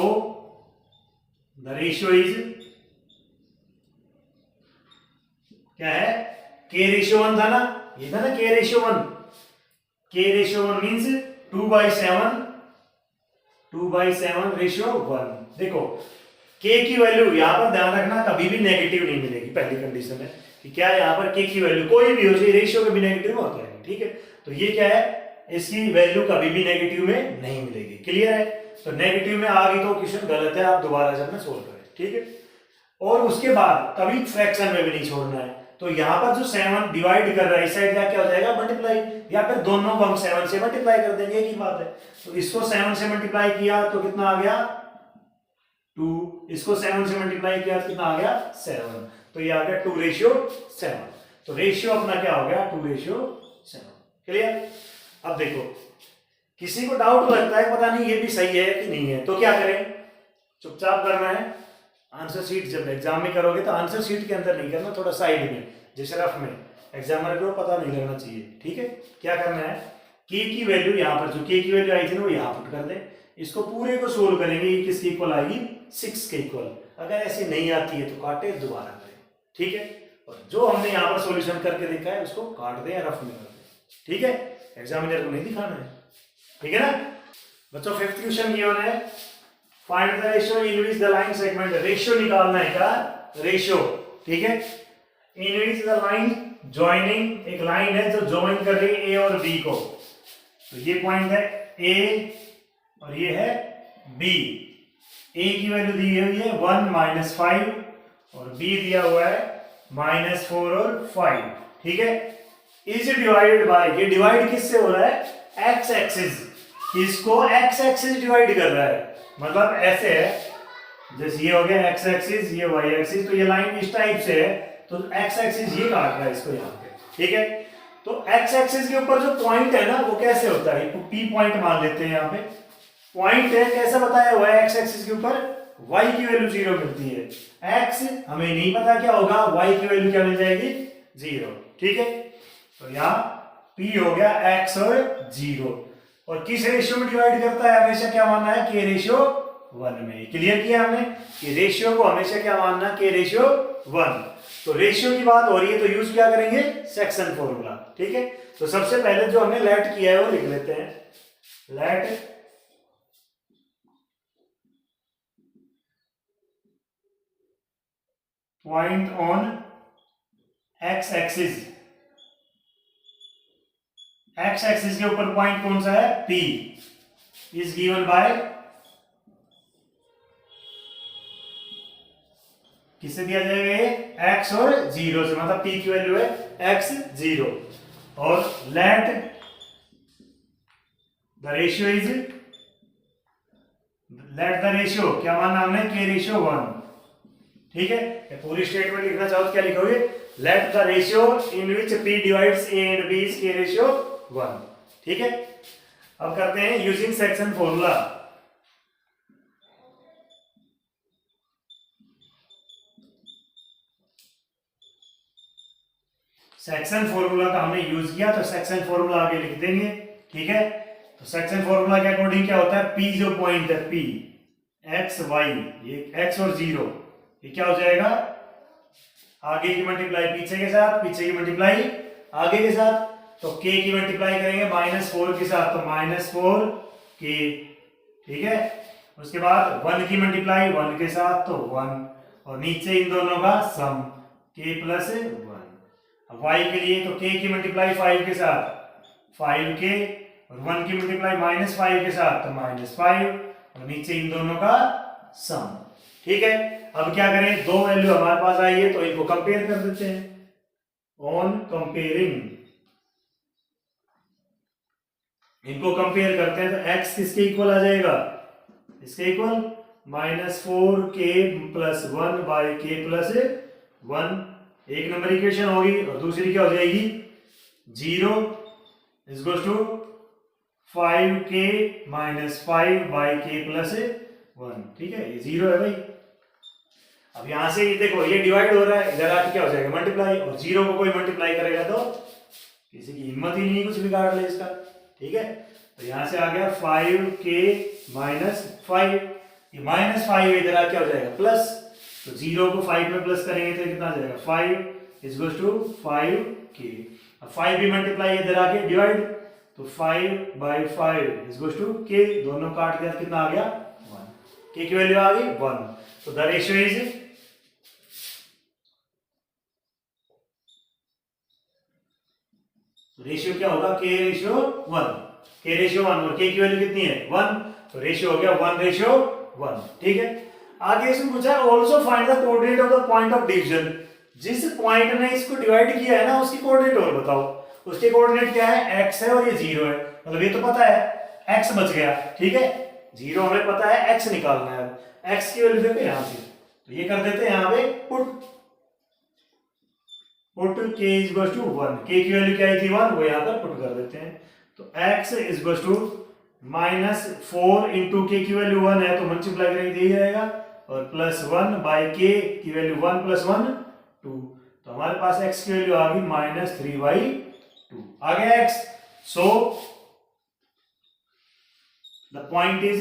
the ratio is क्या है? k रेशियो 1 था ना, ये था ना k ratio 1। k ratio 1 means 2/7 ratio 1। देखो k की वैल्यू यहां पर ध्यान रखना कभी भी नेगेटिव नहीं मिलेगी। पहली कंडीशन है कि क्या है, यहां पर k की वैल्यू कोई भी हो जाए रेशियो के भी नेगेटिव होता है। ठीक है। तो ये क्या है? इसकी वैल्यू कभी भी नेगेटिव में नहीं मिलेगी। क्लियर है? तो नेगेटिव में आ गई तो क्वेश्चन गलत है, आप दोबारा जब में सोल्व करें। ठीक है। और उसके बाद कभी फ्रैक्शन में भी नहीं छोड़ना है। तो यहाँ पर जो 7 डिवाइड कर रहा है इस साइड क्या हो जाएगा? मल्टीप्लाई, या फिर दोनों को हम 7 से मल्टीप्लाई कर देंगे, एक ही बात है। तो इसको 7 से मल्टीप्लाई किया तो कितना आ गया? 2। इसको 7 से मल्टीप्लाई किया तो कितना आ गया? 7। तो ये आ गया 2/7। तो रेशियो अपना क्या हो गया? 2/7। क्लियर? अब देखो किसी को डाउट लगता है पता नहीं ये भी सही है कि नहीं है, तो क्या करें? चुपचाप करना है। आंसर शीट जब एग्जाम में करोगे तो आंसर शीट के अंदर नहीं करना, थोड़ा साइड में, जैसे रफ में, एग्जामिनर को पता नहीं लगना चाहिए। ठीक है। क्या करना है? k की वैल्यू यहाँ पर जो k की वैल्यू आई थी ना वो यहाँ पुट कर दे। इसको पूरे को सोल्व करेंगे, ये किसके इक्वल आएगी? 6 के इक्वल। अगर ऐसे नहीं आती है तो काटे, दोबारा करें। ठीक है। और जो हमने यहाँ पर सोल्यूशन करके देखा है उसको काट दें या रफ में कर दें। ठीक है। एग्जामिनर को नहीं दिखाना है। ठीक है ना बच्चों? 5th क्वेश्चन ये होना है, find the ratio in which the line segment, ratio निकालना है क्या? रेशियो। ठीक है। इन विच द लाइन जॉइनिंग, एक लाइन है जो ज्वाइन कर रही है ए और बी को। तो ये पॉइंट है ए और ये है बी। ए की वैल्यू दी हुई है 1 - 5 और बी दिया हुआ है -4 और 5। ठीक है। इज डिवाइडेड बाय, ये डिवाइड किससे हो रहा है? एक्स एक्सिस, इसको एक्स एक्सिस डिवाइड कर रहा है। मतलब ऐसे है, जैसे ये हो गया एक्स एक्सिस, ये वाई एक्सिस, तो ये लाइन इस टाइप से है तो एक्स एक्सिस ये काट रहा है इसको यहाँ पे। ठीक है। तो एक्स एक्सिस के ऊपर जो पॉइंट है ना वो कैसे होता है? पी पॉइंट मान लेते हैं यहाँ पे। पॉइंट है कैसे बताया हुआ है? एक्स एक्सिस के ऊपर y की वैल्यू 0 मिलती है। x हमें नहीं पता क्या होगा, y की वैल्यू क्या मिल जाएगी? 0। ठीक है। तो यहाँ p हो गया x और 0। और किस रेशियो में डिवाइड करता है? हमेशा क्या मानना है? k रेशियो 1 में। क्लियर किया हमने कि रेशियो को हमेशा क्या मानना? k ratio 1। तो रेशियो की बात हो रही है तो यूज क्या करेंगे, सेक्शन फॉर्मूला। ठीक है, तो सबसे पहले जो हमने लेट किया है वो लिख लेते हैं। Let point on x axis, x axis के ऊपर पॉइंट कौन सा है, P इज गिवन बाय, किससे दिया जाएगा ये, x और 0 से, मतलब P की वैल्यू है x 0, और let the ratio is, let the ratio क्या मानना हमने, k रेशियो 1। ठीक है, पूरी स्टेटमेंट लिखना चाहो तो क्या लिखोगे, let the ratio in which P divides A and B is k ratio 1। ठीक है, अब करते हैं using section formula. Section formula का हमने यूज किया तो सेक्शन फॉर्मूला आगे लिख देंगे। ठीक है, तो सेक्शन फॉर्मूला के अकॉर्डिंग क्या होता है, P जो पॉइंट है P x y, ये x और 0, ये क्या हो जाएगा, आगे की मल्टीप्लाई पीछे के साथ, पीछे की मल्टीप्लाई आगे के साथ, तो k की मल्टीप्लाई करेंगे -4 के साथ तो -4k। ठीक है, उसके बाद 1 की मल्टीप्लाई 1 के साथ तो 1, और नीचे इन दोनों का सम k + 1। अब y के लिए तो k की मल्टीप्लाई 5 के साथ 5k, और 1 की मल्टीप्लाई -5 के साथ तो -5, और नीचे इन दोनों का सम। ठीक है, अब क्या करें, दो वैल्यू हमारे पास आई है तो इनको कंपेयर कर देते हैं। ऑन कंपेयरिंग, इनको कंपेयर करते हैं तो x किसके इक्वल आ जाएगा, इसके इक्वल -4k + 1 बाई k + 1, एक नंबर इक्वेशन होगी, और दूसरी क्या हो जाएगी, 0 = 5k - 5 बाई k + 1। ठीक है, ये 0 है भाई। अब यहां से ये देखो, ये डिवाइड हो रहा है, इधर आके क्या हो जाएगा, मल्टीप्लाई, और 0 को कोई मल्टीप्लाई करेगा तो किसी की हिम्मत ही नहीं कुछ बिगाड़ ले इसका। ठीक है, तो यहां से आ गया 5k - 5, ये -5 इधर आ क्या हो जाएगा प्लस, तो 0 को 5 में प्लस करेंगे तो कितना आ जाएगा, 5 = 5k। अब 5 भी मल्टीप्लाई इधर आके डिवाइड, तो 5/5 = k, दोनों काट दिया कितना आ गया, 1, k की वैल्यू आ गई 1। तो द रेशियो इज, रेशियो क्या होगा, k रेशियो 1, k रेशियो 1, और k की वैल्यू कितनी है 1, तो रेशियो हो गया 1:1। ठीक है, आगे इसमें पूछा है also find the coordinate of the point of division, जिस पॉइंट ने इसको डिवाइड किया है ना उसकी कोऑर्डिनेट और बताओ। उसके कोऑर्डिनेट क्या है, x है और ये 0 है, मतलब ये तो पता है, x बच गया। ठीक है, 0 हमें पता है, x निकालना है, x की वैल्यू देखो यहां से, तो ये कर देते हैं यहां पे पुट k = 1, k की वैल्यू क्या आई थी 1, वो यहां पर पुट कर देते हैं। तो x = -4 इंटू k की वैल्यू 1 है तो मल्टीप्लाई करेंगे तो यही जाएगा, और +1 बाई k की वैल्यू 1 + 1 2, तो हमारे पास x की वैल्यू आ गई -3/2 आ गया x। So the point is,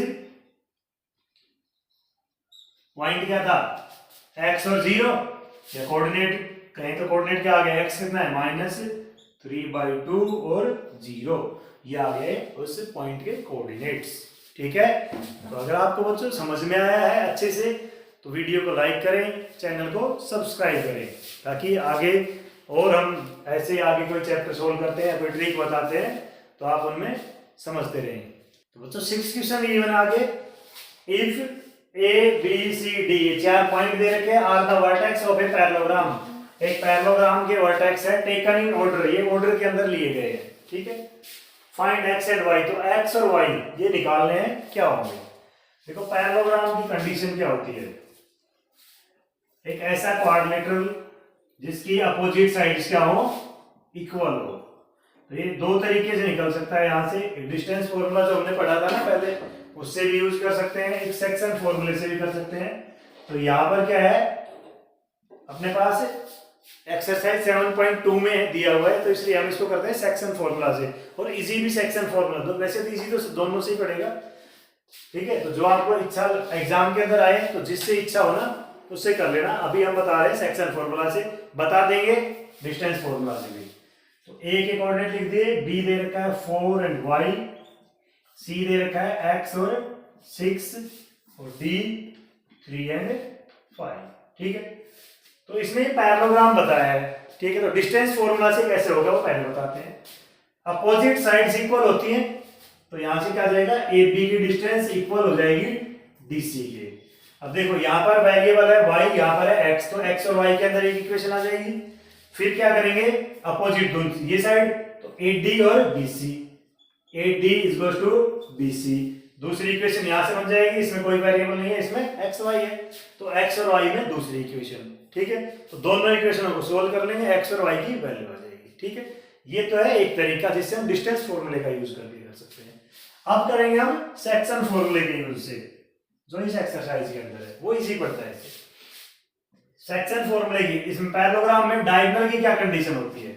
point क्या था, x और 0, या कोऑर्डिनेट कहें तो कोऑर्डिनेट क्या आ गया, x कितना है -3/2 और 0, ये आ गए उस पॉइंट के कोऑर्डिनेट्स। ठीक है, तो अगर आपको बच्चों समझ में आया है अच्छे से तो वीडियो को लाइक करें, चैनल को सब्सक्राइब करें, ताकि आगे और हम ऐसे आगे कोई चैप्टर सोल्व करते हैं, कोई ट्रिक बताते हैं तो आप उनमें समझते रहें। तो बच्चों 6 क्वेश्चन ये बना आगे, if A B C D, ये 4 पॉइंट दे रखे हैं, are the vertex of a parallelogram, एक पैरेललोग्राम के वर्टेक्स है, टेकन इन ऑर्डर, ये ऑर्डर के अंदर लिए गए हैं। ठीक है, फाइंड x एंड y, तो x और y ये निकालने हैं, क्या होंगे। देखो पैरेललोग्राम की कंडीशन क्या होती है, एक ऐसा क्वाड्रिलेटरल जिसकी अपोजिट साइड्स क्या हो, इक्वल हो, तो ये दो तरीके से निकल सकता है। यहां से एक डिस्टेंस फॉर्मूला जो हमने पढ़ा था ना पहले, उससे भी यूज कर सकते हैं, एक सेक्शन फॉर्मूले से भी कर सकते हैं। तो यहां पर क्या है, अपने पास एक्सरसाइज 7.2 में दिया हुआ है, तो इसलिए हम इसको करते हैं सेक्शन फॉर्मूला से, और इजी भी सेक्शन फॉर्मूला, तो वैसे तो इजी तो दोनों से ही पड़ेगा। ठीक है, तो जो आपको इच्छा एग्जाम के अंदर आए, तो जिससे इच्छा हो ना उससे कर लेना, अभी हम बता रहे हैं सेक्शन फॉर्मूला से, बता देंगे डिस्टेंस फॉर्मूला से भी। तो ए के कोऑर्डिनेट लिख दिए, बी दे रखा है 4 एंड वाई, सी दे रखा है एक्स और 6 और डी 3 एंड 5। ठीक है, तो इसमें पैरेललोग्राम बताया है। ठीक है, तो डिस्टेंस फॉर्मूला से कैसे होगा वो पहले बताते हैं। अपोजिट साइड्स इक्वल होती हैं, तो यहां से क्या आ जाएगा, ए बी की डिस्टेंस इक्वल हो जाएगी डी सी के। अब देखो यहाँ पर वेरिएबल है y, यहाँ पर है x, तो x और y के अंदर एक इक्वेशन आ जाएगी। फिर क्या करेंगे, अपोजिट दोनों ये साइड, तो AD और BC, AD equal to BC, दूसरी इक्वेशन यहां से बन जाएगी, इसमें कोई वेरिएबल नहीं है, इसमें x y है, तो x और y में दूसरी इक्वेशन। ठीक है, तो दोनों इक्वेशनों को सोल्व कर लेंगे, x और y की वैल्यू आ जाएगी। ठीक है, ये तो है एक तरीका जिससे हम डिस्टेंस फॉर्मूले का यूज करके कर सकते हैं। अब करेंगे हम सेक्शन फॉर्मूले के यूज से, जो इस एक्सरसाइज के अंदर है वो इसी पड़ता है। सेक्शन फॉर्मूले की, इसमें पैरेललोग्राम में डायगोनल की क्या कंडीशन होती है,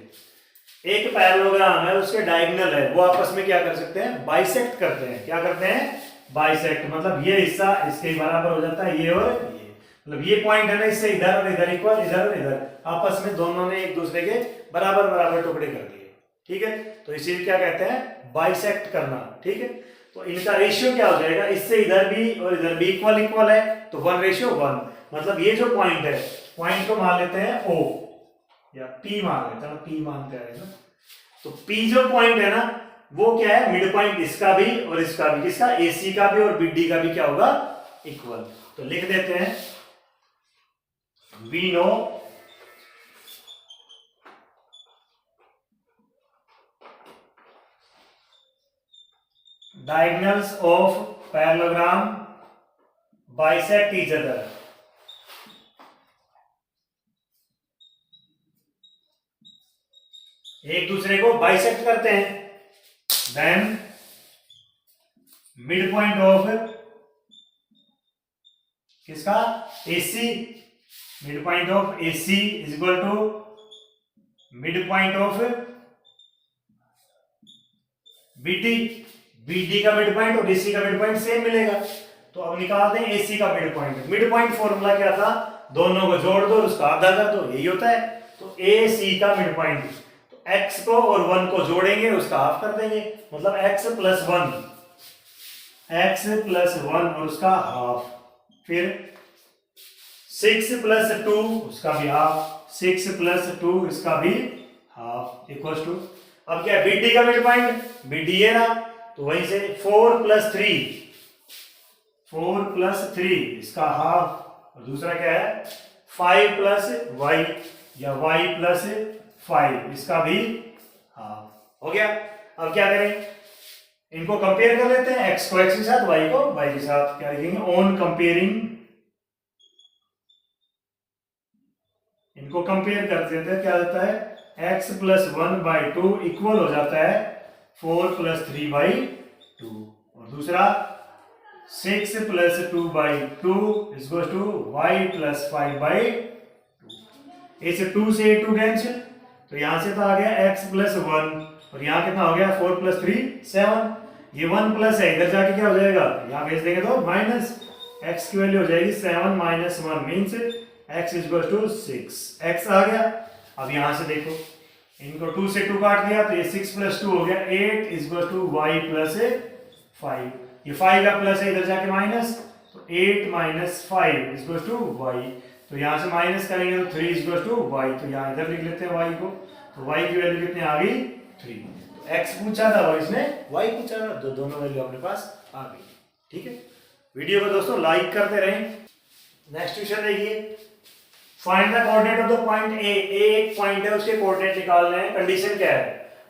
एक पैरेललोग्राम है उसके डायगोनल है, वो आपस में क्या कर सकते हैं, बाइसेक्ट करते हैं। क्या करते हैं, बाइसेक्ट, मतलब ये हिस्सा इसके बराबर हो जाता है, ये और ये, मतलब ये पॉइंट है ना, इससे इधर और इधर इक्वल, इधर और इधर, आपस में दोनों ने एक दूसरे के बराबर बराबर टुकड़े कर दिए। ठीक है, तो इसी क्या कहते हैं, बाइसेक्ट करना। ठीक है, तो इनका रेशियो क्या हो जाएगा, इससे इधर भी और इधर भी इक्वल इक्वल है, तो 1:1, मतलब ये जो पॉइंट है, पॉइंट को मान लेते हैं O या P मान लेते हैं, P मानते हैं ना, तो P जो पॉइंट है ना, वो क्या है, मिड पॉइंट इसका भी और इसका भी, किसका, AC का भी और BD का भी क्या होगा, इक्वल। तो लिख देते हैं, we know diagonals of parallelogram bisect each other. एक दूसरे को बाइसेक्ट करते हैं, देन मिड पॉइंट ऑफ किसका, AC, mid point of AC is equal to mid point of BD, BD का मिड पॉइंट और DC का मिड पॉइंट सेम मिलेगा। तो अब निकालते हैं AC का mid point. Mid point formula क्या था, दोनों को जोड़ दो, उसका आधा कर दो, यही होता है। तो AC का मिड पॉइंट, तो x को और 1 को जोड़ेंगे, उसका हाफ कर देंगे, मतलब x प्लस 1 और उसका हाफ, फिर 6 प्लस 2 उसका भी हाफ, 6 प्लस 2 इसका भी हाफ, इक्वल टू, अब क्या है, BD का मिड पॉइंट, BD है ना, तो वहीं से 4 प्लस 3 इसका हाफ, और दूसरा क्या है 5 प्लस y या y प्लस 5 इसका भी हाफ। हो गया, अब क्या करें, इनको कंपेयर कर लेते हैं, x को x के साथ, y को y के साथ। क्या लिखेंगे, ऑन कंपेयरिंग, इनको कंपेयर करते हैं, क्या होता है, x प्लस 1/2 इक्वल हो जाता है 4 प्लस 3/2, और दूसरा 6 plus 2/2 equal to y plus 5/2। इसे 2 से 2 कैंसिल, तो यहां से तो आ गया x प्लस 1, और यहाँ कितना हो गया, 4 प्लस 3 7, ये 1 प्लस है, इधर जाके क्या हो जाएगा, यहाँ भेज देंगे तो माइनस, x की वैल्यू हो जाएगी 7 minus 1 means x equal to 6, x आ गया। अब यहां से देखो, इनको 2 से 2 काट दिया, तो ये 6 प्लस 2 हो गया 8 इक्वल टू y प्लस 5, ये 5 का प्लस है, इधर जाके माइनस, तो 8 माइनस 5 इक्वल टू y, तो यहां से माइनस करेंगे तो 3 इक्वल टू y, तो यहां इधर लिख लेते हैं y को, तो y की वैल्यू कितनी आ गई 3, तो x पूछा था और इसने y पूछा था, तो दोनों वैल्यू अपने पास आ गई। ठीक है, वीडियो को दोस्तों लाइक करते रहें। नेक्स्ट क्वेश्चन देखिए, find the coordinate of the point A, एक पॉइंट है, उसके कोऑर्डिनेट निकालने हैं। कंडीशन क्या है,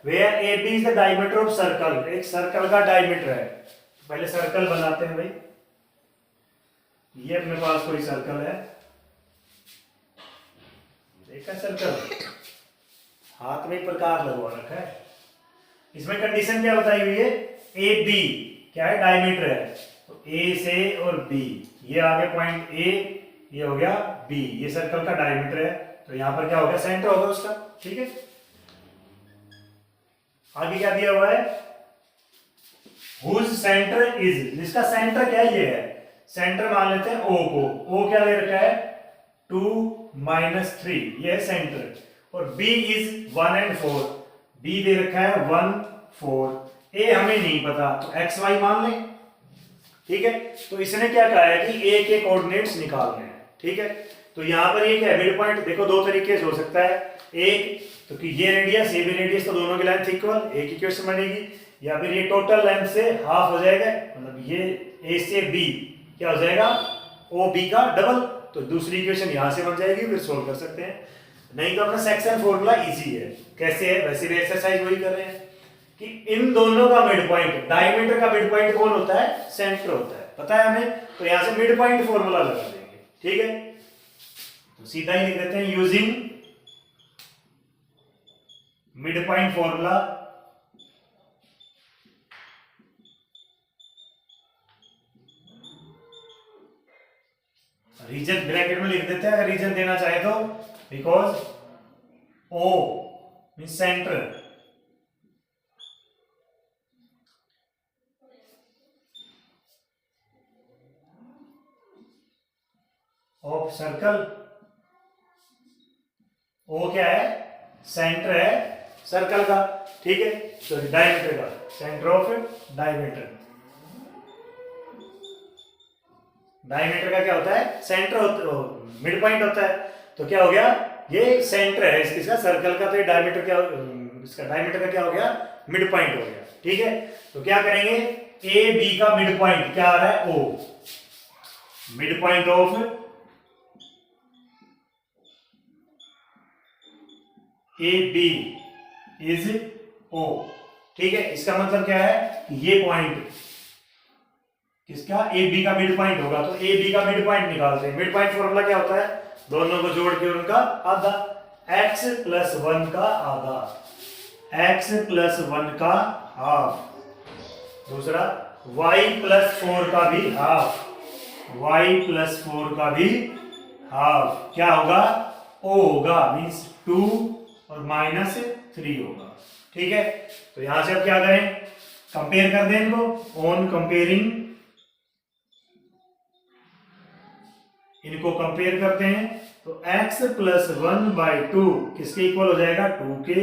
where AB is the diameter of circle, एक सर्कल का डायमीटर है। तो पहले सर्कल बनाते हैं भाई, ये अपने पास कोई सर्कल है, देखा सर्कल, हाथ में प्रकार लगवा रखा है, इसमें कंडीशन क्या बताई हुई है, AB क्या है, डायमीटर है, तो A से और B, ये आ गया पॉइंट A, ये हो गया B, ये सर्कल का डायमीटर है, तो यहां पर क्या होगा, सेंटर होगा उसका। ठीक है, आगे क्या दिया हुआ है, हुज सेंटर इज, जिसका सेंटर क्या है, ये है, सेंटर मान लेते हैं O को, O क्या ले रखा है 2 - 3, ये है सेंटर, और B इज 1 and 4, B दे रखा है 1 4, A हमें नहीं पता तो एक्स वाई मान लें, ठीक है। तो इसने क्या कहा है कि A के कोऑर्डिनेट्स निकालने हैं, ठीक है। तो यहाँ पर ये क्या है, मिड पॉइंट देखो दो तरीके से हो सकता है, एक तो कि ये रेडियस ये भी रेडियस, तो दोनों की लेंथ इक्वल, एक इक्वेशन बनेगी, या फिर ये टोटल लेंथ से हाफ हो जाएगा, मतलब ये A से B क्या हो जाएगा, OB का डबल, तो दूसरी इक्वेशन यहाँ से बन जाएगी, फिर सोल्व कर सकते हैं। नहीं तो अपना सेक्शन फॉर्मूला इजी है, कैसे है, वैसे भी एक्सरसाइज वही कर रहे हैं कि इन दोनों का मिड पॉइंट, डायमीटर का मिड पॉइंट कौन होता है, सेंटर होता है, पता है हमें, तो यहां से मिड पॉइंट फॉर्मूला लगा देंगे, ठीक है। तो सीधा ही लिख देते हैं using mid point formula, reason bracket में लिख देते हैं अगर रीजन देना चाहे तो, because O mean centre of circle, O क्या है, सेंटर है सर्कल का, ठीक है, सॉरी डायमीटर का, सेंटर ऑफ डायमीटर, डायमीटर का क्या होता है, सेंटर मिड पॉइंट होता है, तो क्या हो गया, ये सेंटर है इसका सर्कल का, तो ये डायमीटर क्या, इसका डायमीटर का क्या हो गया, मिड पॉइंट हो गया, ठीक है। तो क्या करेंगे, ए बी का मिड पॉइंट क्या आ रहा है, O, mid point of A B is O, ठीक है। इसका मतलब क्या है कि ये पॉइंट किसका, ए बी का मिड पॉइंट होगा, तो ए बी का मिड पॉइंट निकालते हैं। मिड पॉइंट फॉर्मूला क्या होता है, दोनों को जोड़ के उनका आधा, x + 1 का आधा, x + 1 का हाफ, दूसरा y + 4 का भी हाफ, y + 4 का भी हाफ, क्या होगा, O होगा, मीन्स 2 और -3 होगा, ठीक है। तो यहां से अब क्या करें, कंपेयर कर दें इनको, ऑन कंपेयरिंग, इनको कंपेयर करते हैं, तो x + 1/2 किसके इक्वल हो जाएगा, 2 के,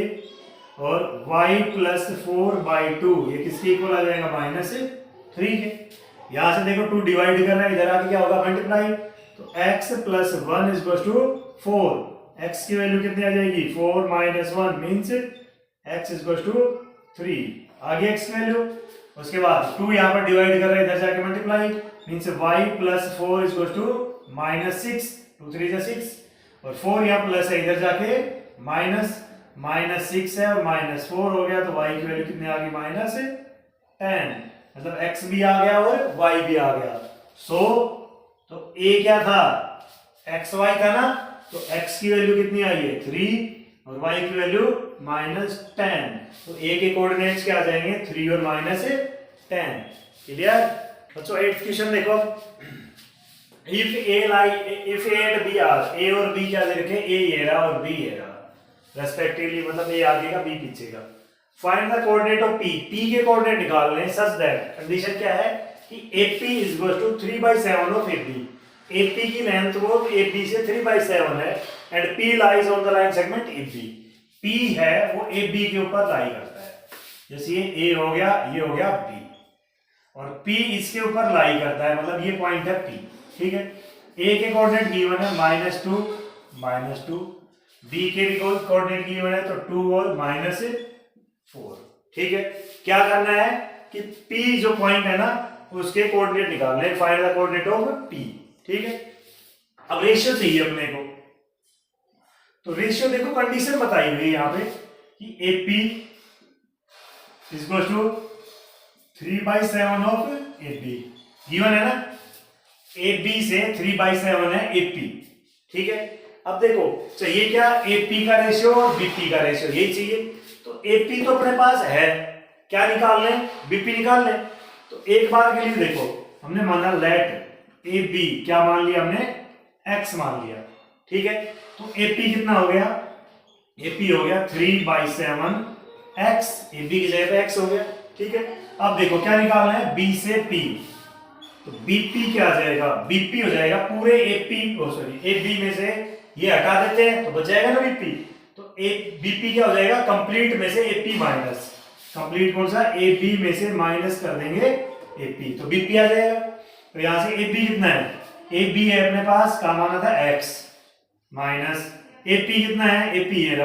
और y + 4/2 ये किसके इक्वल आ जाएगा, -3 के। यहां से देखो 2 डिवाइड कर रहा है, इधर आके क्या होगा, मल्टीप्लाई, तो x + 1 = 4, x की वैल्यू कितनी आ जाएगी, 4 - 1 मीन्स x = 3, आगे x की वैल्यू, उसके बाद 2 यहाँ पर डिवाइड कर रहे हैं, इधर जाके मल्टीप्लाई, मीन्स y + 4 = -6, 2 3 = 6, और 4 यहाँ प्लस है, इधर जाके -6 है और -4 हो गया, तो y की वैल्यू कितनी आ गई, -10, मतलब x भी आ गया और y भी आ गया। तो a क्या था, xy था ना, तो x की वैल्यू कितनी आई है, 3, और y की वैल्यू -10, तो a के कोऑर्डिनेट्स क्या आ जाएंगे, 3 और -10, क्लियर। बच्चों 8th क्वेश्चन देखो, if a and b are, a और b क्या दे रखे, a ये रहा और b ये रहा रेस्पेक्टिवली, मतलब a आगे का b पीछे का। Find the coordinate of p, p के कोऑर्डिनेट निकालने हैं, सच दैट कंडीशन क्या है कि AP = 3/7 ऑफ AB, AP की लेंथ वो AB से 3/7 है, and P lies on the line segment AB, P है वो AB के ऊपर लाई करता है, जैसे ये A हो गया, ये हो गया B, और P इसके ऊपर लाई करता है, मतलब ये पॉइंट है P, ठीक है। A के कोऑर्डिनेट गिवन है -2 -2, B के भी कोऑर्डिनेट गिवन है तो 2 और -4, ठीक है। क्या करना है कि P जो पॉइंट है ना उसके कोऑर्डिनेट निकालने, find the coordinate of P, ठीक है। अब रेशियो चाहिए अपने को, तो रेशियो देखो कंडीशन बताई हुई है यहाँ पे कि AP = 3/7 ऑफ AB, गिवन है ना, AB से 3/7 है AP, ठीक है। अब देखो चाहिए क्या, AP का रेशियो और BP का रेशियो, यही चाहिए, तो AP तो अपने पास है, क्या निकाल लें, BP निकाल लें। तो एक बार के लिए देखो, हमने माना लेट AB, क्या मान लिया हमने, x मान लिया, ठीक है। तो AP कितना हो गया, AP हो गया 3/7 x, AB की जगह पे x हो गया, ठीक है। अब देखो क्या निकालना है, B से P, तो बीपी क्या आ जाएगा, बीपी हो जाएगा पूरे एपी, सॉरी एबी में से ये हटा देते हैं तो बच जाएगा ना बीपी, तो ए बीपी क्या हो जाएगा, कंप्लीट में से एपी माइनस, कंप्लीट कौन सा, एबी में से माइनस कर देंगे एपी, तो बीपी आ जाएगा। तो यहां से एबी कितना है, एबी है अपने पास, काम आना था एक्स, माइनस एपी कितना है, एपी है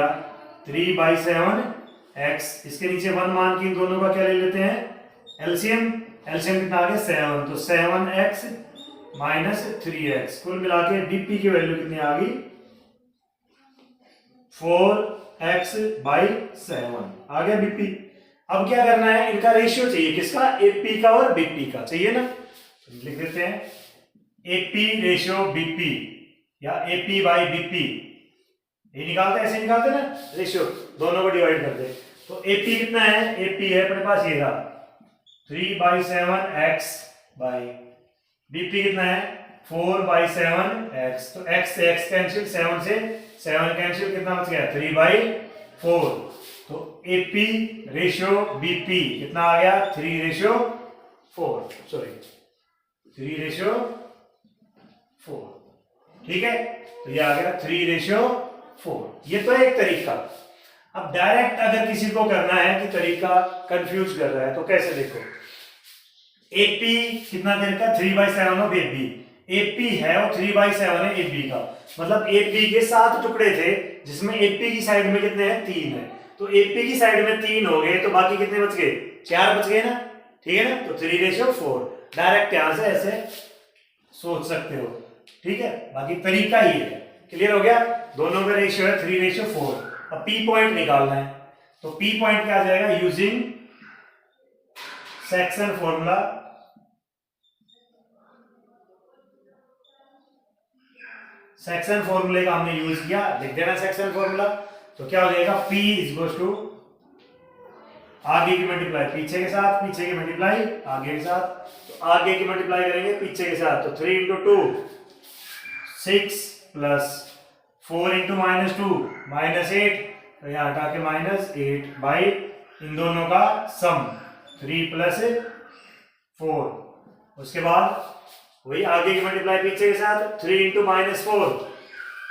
3/7 एक्स, इसके नीचे 1 मान के इन दोनों का क्या ले लेते हैं, एलसीएम, एलसीएम कितना आ गया 7, तो 7x माइनस 3x, कुल मिला के बीपी की वैल्यू कितनी आ गई, 4x/7 आ गया बीपी। अब क्या करना है, इनका रेशियो चाहिए, किसका, एपी का और बीपी का चाहिए ना, लिख देते हैं एपी रेशियो बीपी या एपी बाई बीपी, ये निकालते हैं, ऐसे निकालते ना रेशियो, दोनों को डिवाइड कर दे, तो एपी कितना है, एपी है अपने पास ये रहा 3/7 x बाई बीपी कितना है 4/7 x, तो x से x कैंसिल, 7 से 7 कैंसिल, कितना बच गया 3/4, तो एपी रेशियो बीपी कितना आ गया 3/4, सॉरी 3/4, ठीक है, तो ये आ गया 3/4, ये तो एक तरीका। अब डायरेक्ट अगर किसी को करना है कि तरीका कंफ्यूज कर रहा है तो कैसे, देखो एपी कितना देर का 3/7 ऑफ एबी, एपी है और 3/7 है एबी का, मतलब एपी के 7 टुकड़े थे जिसमें एपी की साइड में कितने हैं 3 है, तो एपी की साइड में 3 हो गए तो बाकी कितने बच गए, 4 बच गए ना, ठीक है ना, तो 3/4 डायरेक्ट यहां से ऐसे सोच सकते हो, ठीक है, बाकी तरीका ही है, क्लियर हो गया, दोनों का रेशियो है 3/4। अब पी पॉइंट निकालना है, तो पी पॉइंट क्या आ जाएगा, यूजिंग सेक्शन फॉर्मूला, सेक्शन फॉर्मूले का हमने यूज किया, लिख देना सेक्शन फॉर्मूला, तो क्या हो जाएगा P इक्वल्स टू आगे की मल्टीप्लाई पीछे के साथ, पीछे की मल्टीप्लाई आगे के साथ, तो आगे की मल्टीप्लाई करेंगे पीछे के साथ, तो 3 × 2 6 प्लस 4 × -2 -8, तो यहाँ हटा के -8 बाई इन दोनों का सम 3 + 4, उसके बाद वही आगे की मल्टीप्लाई पीछे के साथ 3 × -4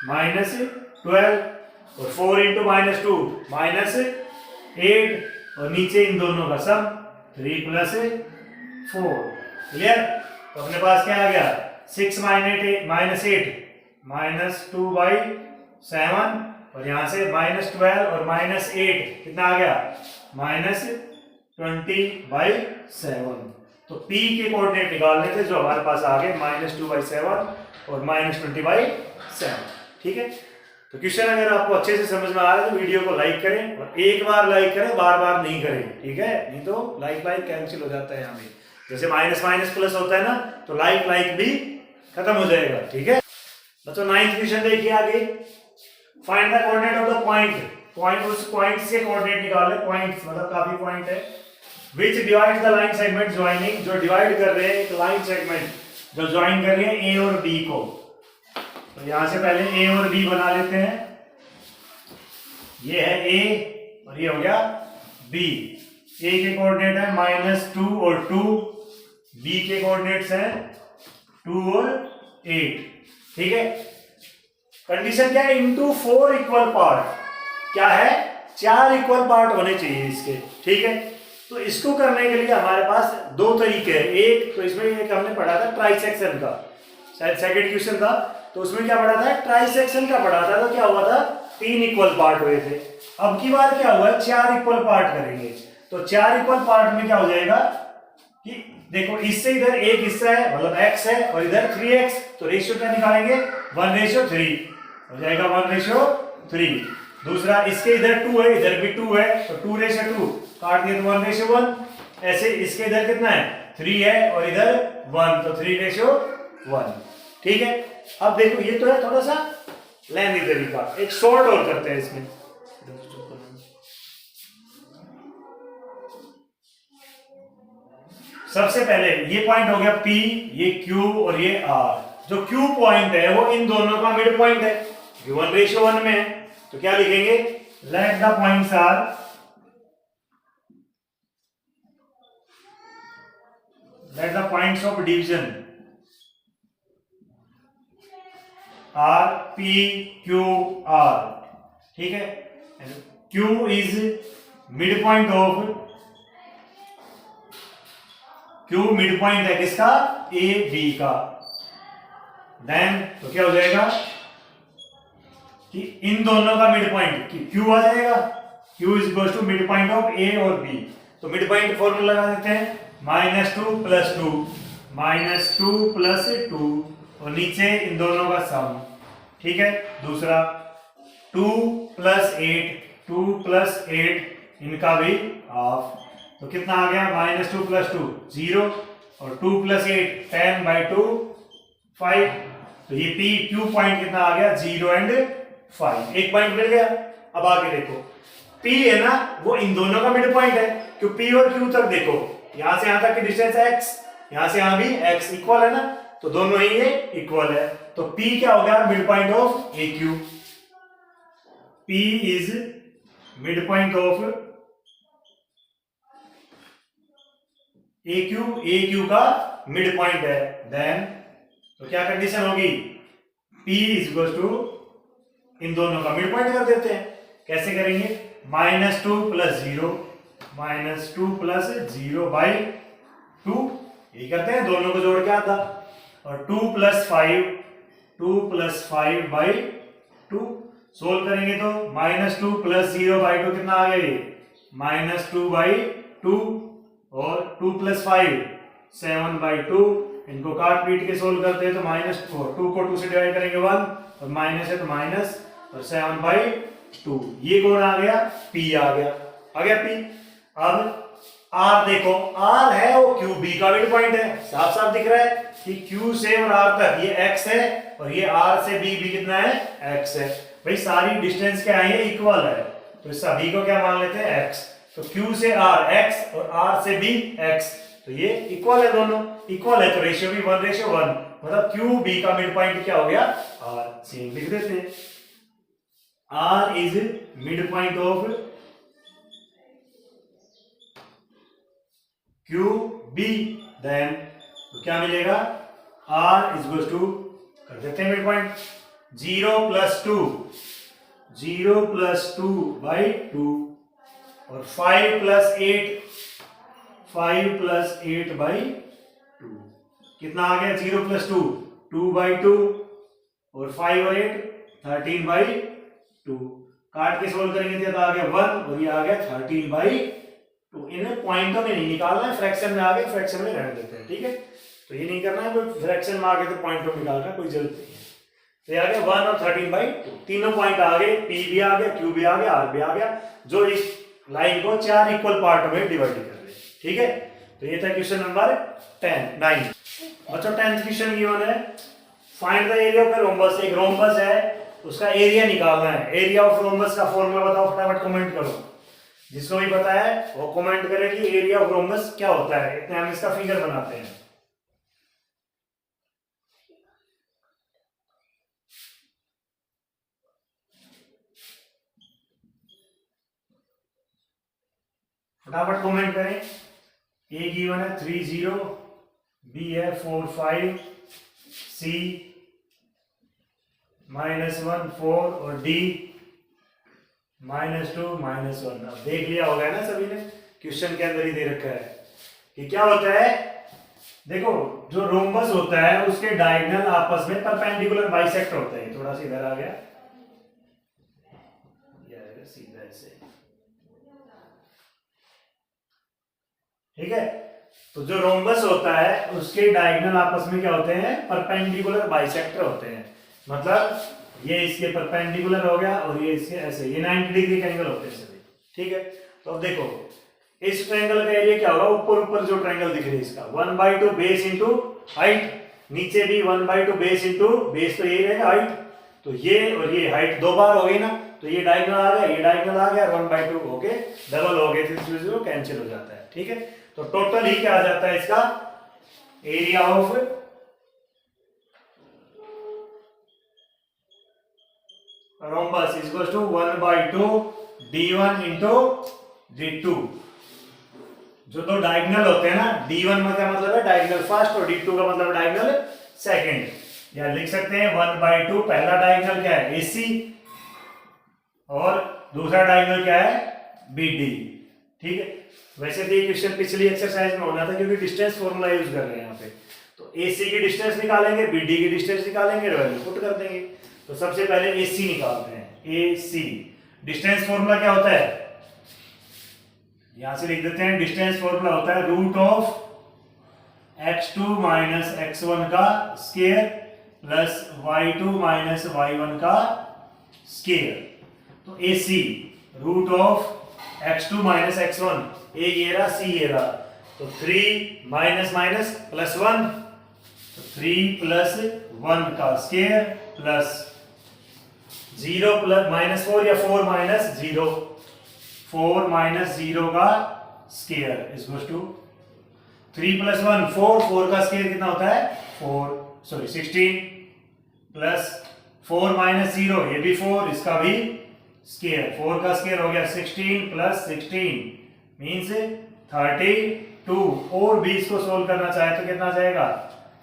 -12 और 4 × -2 -8 और नीचे इन दोनों का सम 3 + 4, क्लियर, तो अपने पास क्या आ गया 6 - 8 -2/7 और यहां से -12 और -8 कितना आ गया -20/7, तो P के कोऑर्डिनेट निकालने थे जो हमारे पास आ गए -2/7 और -20/7, ठीक है। तो क्वेश्चन अगर आपको अच्छे से समझ में आ रहा है तो वीडियो को लाइक करें, और एक बार लाइक करें, बार बार नहीं करें, ठीक है, नहीं तो लाइक कैंसिल हो जाता है, यहाँ पे जैसे माइनस प्लस होता है ना, तो लाइक भी खत्म हो जाएगा, ठीक है। बच्चों 9th क्वेश्चन देखिए आगे, find the coordinate of the point, उस पॉइंट से कोऑर्डिनेट निकाले, पॉइंट्स मतलब काफी पॉइंट है, which divide the line segment joining, जो डिवाइड कर रहे हैं एक लाइन सेगमेंट जो ज्वाइन कर रहे हैं ए और बी को, तो यहां से पहले ए और बी बना लेते हैं, ये है ए और ये हो गया बी, ए के कोऑर्डिनेट है -2 और 2, बी के कोऑर्डिनेट्स हैं 2 और 8, ठीक है। कंडीशन क्या है, इनटू 4 इक्वल पार्ट, क्या है 4 इक्वल पार्ट होने चाहिए इसके, ठीक है। तो इसको करने के लिए हमारे पास 2 तरीके हैं, एक तो इसमें एक हमने पढ़ा था ट्राइसेक्शन का, शायद सेकंड क्वेश्चन था, तो उसमें क्या पढ़ा था, ट्राइसेक्शन का पढ़ा था, तो क्या हुआ था 3 इक्वल पार्ट हुए थे, अब की बार क्या हुआ 4 इक्वल पार्ट करेंगे, तो 4 इक्वल पार्ट में क्या हो जाएगा कि देखो इससे इधर एक हिस्सा है मतलब x है और इधर 3x, तो रेशियो क्या निकालेंगे 1/3 हो जाएगा, 1/3, दूसरा इसके इधर 2 है, इधर भी 2 है, तो 2/2 काट दिया तो 1/1, ऐसे इसके इधर कितना है 3 है और इधर 1, तो 3/1, ठीक है। अब देखो ये तो है थोड़ा सा लेंथी तरीका, एक शॉर्ट और करते हैं इसमें, सबसे पहले ये पॉइंट हो गया P, ये Q और ये R, जो Q पॉइंट है वो इन दोनों का मिड पॉइंट है, 1/1 में है, तो क्या लिखेंगे, let the points are, let the points of division, are P Q R, ठीक है। Q is mid point of, Q mid point है किसका, ए बी का। देन तो क्या हो जाएगा कि इन दोनों का मिड पॉइंट कि क्यू आ जाएगा, Q is equal to mid point of A और बी। तो मिड पॉइंट फॉर्मूला लगा देते हैं, -2 + 2, -2 + 2 और नीचे इन दोनों का सम, ठीक है। दूसरा 2 + 8, 2 + 8 इनका भी हाफ, तो कितना आ गया, -2 + 2 0 और 2 + 8 10/2 5। तो ये पी क्यू पॉइंट कितना आ गया, 0 और 5, एक पॉइंट मिल गया। अब आगे देखो पी है ना, वो इन दोनों का मिड पॉइंट है, क्यों पी और क्यू तक देखो, यहां से यहां तक की डिस्टेंस x, यहां से यहां भी x इक्वल है ना, तो दोनों ही ये इक्वल है। तो P क्या हो गया, mid point of A Q. P is mid point of A Q का मिड पॉइंट है। देन तो क्या कंडीशन होगी, P इज इक्वल टू इन दोनों का मिड पॉइंट कर देते हैं। कैसे करेंगे, -2 + 0, -2 + 0/2 ये करते हैं, दोनों को जोड़ के आता, और 2 + 5, 2 + 5/2 सोल्व करेंगे तो -2 + 0/2 कितना आ गया, ये -2/2 और 2 + 5 7/2। इनको काट पीट के सोल्व करते हैं तो -2 को 2 से डिवाइड करेंगे 1 और माइनस है तो माइनस और 7/2। ये कौन आ गया, P आ गया P। अब R देखो, R है वो क्यू बी का मिड पॉइंट है, साफ साफ दिख रहा है कि Q से और R तक ये x है और ये R से B भी कितना है, x है। भाई सारी डिस्टेंस क्या है, इक्वल है, तो सभी को क्या मान लेते हैं, x। तो Q से R x और R से B x, तो ये इक्वल है, दोनों इक्वल है, तो रेशियो भी 1:1, मतलब क्यू बी का मिड पॉइंट क्या हो गया, R। सेम लिख देते हैं, R is mid point of Q B. Then तो क्या मिलेगा, R इज इक्वल टू, कर देते हैं मिड पॉइंट, 0 + 2, 0 + 2/2 और 5 + 8, 5 + 8/2 कितना आ गया, 0 + 2 2/2 और 5 और 8 13/2। काट के सोल्व करेंगे तो आ गया 1 और ये आ गया 13/2। इन्हें पॉइंटों में नहीं निकालना है, फ्रैक्शन में आ गए, फ्रैक्शन में रहने देते हैं, ठीक है। तो ये नहीं करना है, कोई फ्रैक्शन में आ गए तो पॉइंटों में निकालना कोई जरूरत नहीं है। तो ये आ गया 1 और 13/2, तीनों पॉइंट आ गए, P भी आ गया, Q भी आ गया, R भी आ गया, जो इस लाइन को 4 इक्वल पार्ट में डिवाइड कर रहे हैं, ठीक है। तो ये था क्वेश्चन नंबर 9। बच्चों 10th क्वेश्चन गिवन है, find the area of a rhombus. एक रोम्बस है, उसका एरिया निकालना है। एरिया ऑफ रोम्बस का फॉर्मूला बताओ, फटाफट कमेंट करो, जिसको भी पता है वो कमेंट करे कि एरिया ऑफ रोम्बस क्या होता है। इतने हम इसका फिगर बनाते हैं। फटाफट कमेंट करें। ए गिवन है 3 0, बी है 4 5, सी -1 4 और डी -2 -1। अब देख लिया होगा ना सभी ने, क्वेश्चन के अंदर ही दे रखा है कि क्या होता है। देखो जो रोम्बस होता है उसके डायगोनल आपस में परपेंडिकुलर बाइसेक्ट होते हैं। थोड़ा सा इधर आ गया, सीधा ऐसे, ठीक है। तो जो रोम्बस होता है उसके डायगोनल आपस में क्या होते हैं, परपेंडिकुलर बाइसेक्टर होते हैं। मतलब ये इसके परपेंडिकुलर हो गया और ये इसके ऐसे, ये 90 डिग्री का एंगल होते हैं सभी, ठीक है। तो अब देखो इस ट्रायंगल का एरिया क्या होगा, ऊपर ऊपर जो ट्रायंगल दिख रही है इसका 1/2 बेस इंटू हाइट, नीचे भी 1/2 बेस इंटू बेस, तो ये रहेगा हाइट। तो ये और ये हाइट 2 बार हो गई ना, तो ये डायगोनल आ गया, ये डायगोनल आ गया, 1/2 होके डबल हो गए, तो कैंसिल हो जाता है, ठीक है। तो टोटल ही क्या आ जाता है इसका, area of rhombus is equal to 1/2 d1 into d2। जो दो डायगोनल होते हैं ना, d1 का मतलब है डायगोनल फर्स्ट और d2 का मतलब डायगोनल सेकंड। या लिख सकते हैं 1/2, पहला डायगोनल क्या है AC और दूसरा डायगोनल क्या है BD। ठीक है, वैसे तो ये क्वेश्चन पिछली एक्सरसाइज में होना था क्योंकि डिस्टेंस फॉर्मूला यूज कर रहे हैं यहाँ पे। तो AC की डिस्टेंस निकालेंगे, BD की डिस्टेंस निकालेंगे, वैल्यू पुट कर देंगे। तो सबसे पहले AC निकालते हैं। AC डिस्टेंस फॉर्मूला क्या होता है, यहां से लिख देते हैं, डिस्टेंस फॉर्मूला होता है root of x2 minus x1 का square plus y2 minus y1 का स्क्वायर। तो AC root of x2 minus x1, ये रहा, C ये रहा, तो 3 माइनस माइनस प्लस 1, तो 3 प्लस 1 का स्क्वायर प्लस 0 प्लस माइनस 4 या 4 माइनस 0, 4 माइनस 0 का square is equal to 3 plus 1 4, 4 का स्क्वायर कितना होता है 16 प्लस 4 माइनस 0, ये भी 4, इसका भी स्क्वायर, 4 का स्क्वायर हो गया 16 प्लस 16 मीन्स 32। और भी इसको सोल्व करना चाहे तो कितना जाएगा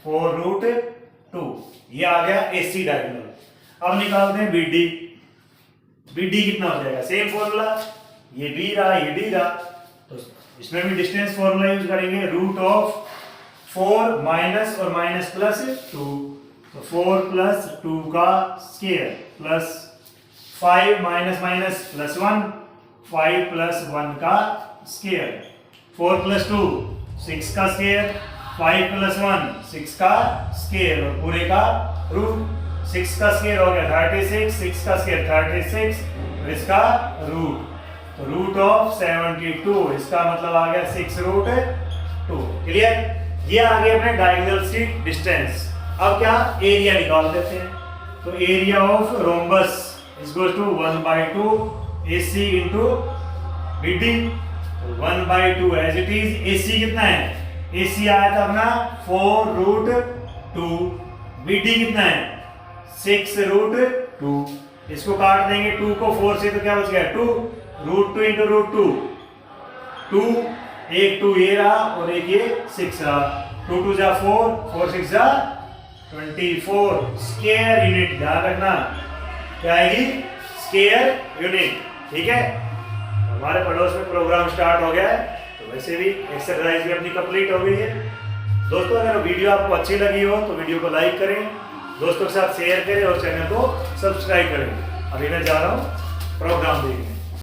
4√2। ये आ गया AC डायगोनल। अब निकालते हैं BD। BD कितना हो जाएगा, सेम फॉर्मूला, ये B रहा ये D रहा, तो इसमें भी डिस्टेंस फॉर्मूला यूज करेंगे, रूट ऑफ 4 माइनस और माइनस प्लस 2, तो 4 प्लस 2 का square plus 5 minus minus plus 1, 5 plus 1 का स्क्वायर, 4 प्लस 2 6 का स्क्वायर, 5 प्लस 1 6 का स्क्वायर और पूरे का रूट, 6 का स्क्वायर हो गया 36, 6 का स्क्वायर 36 और इसका रूट, तो रूट ऑफ 72, इसका मतलब आ गया 6√2। क्लियर, ये आ गया अपने डायगोनल्स की डिस्टेंस। अब क्या एरिया निकाल देते हैं, तो area of rhombus is equal to 1/2 AC into BD, 1/2 as it is. AC कितना है, AC आया था अपना 4√2, BD कितना है 6√2, इसको काट देंगे 2 को 4 से, तो क्या बच गया 2, √2 इंटू √2, 2 एक 2 ये रहा और एक ये 6 रहा, 2 2 जा 4, 4 6 जा 24 स्क्वायर यूनिट, ध्यान रखना क्या आएगी स्क्वायर यूनिट। ठीक है, हमारे पड़ोस में प्रोग्राम स्टार्ट हो गया है, तो वैसे भी एक्सरसाइज भी अपनी कंप्लीट हो गई है। दोस्तों अगर वीडियो आपको अच्छी लगी हो तो वीडियो को लाइक करें, दोस्तों के साथ शेयर करें और चैनल को सब्सक्राइब करें। अभी मैं जा रहा हूँ प्रोग्राम देखने।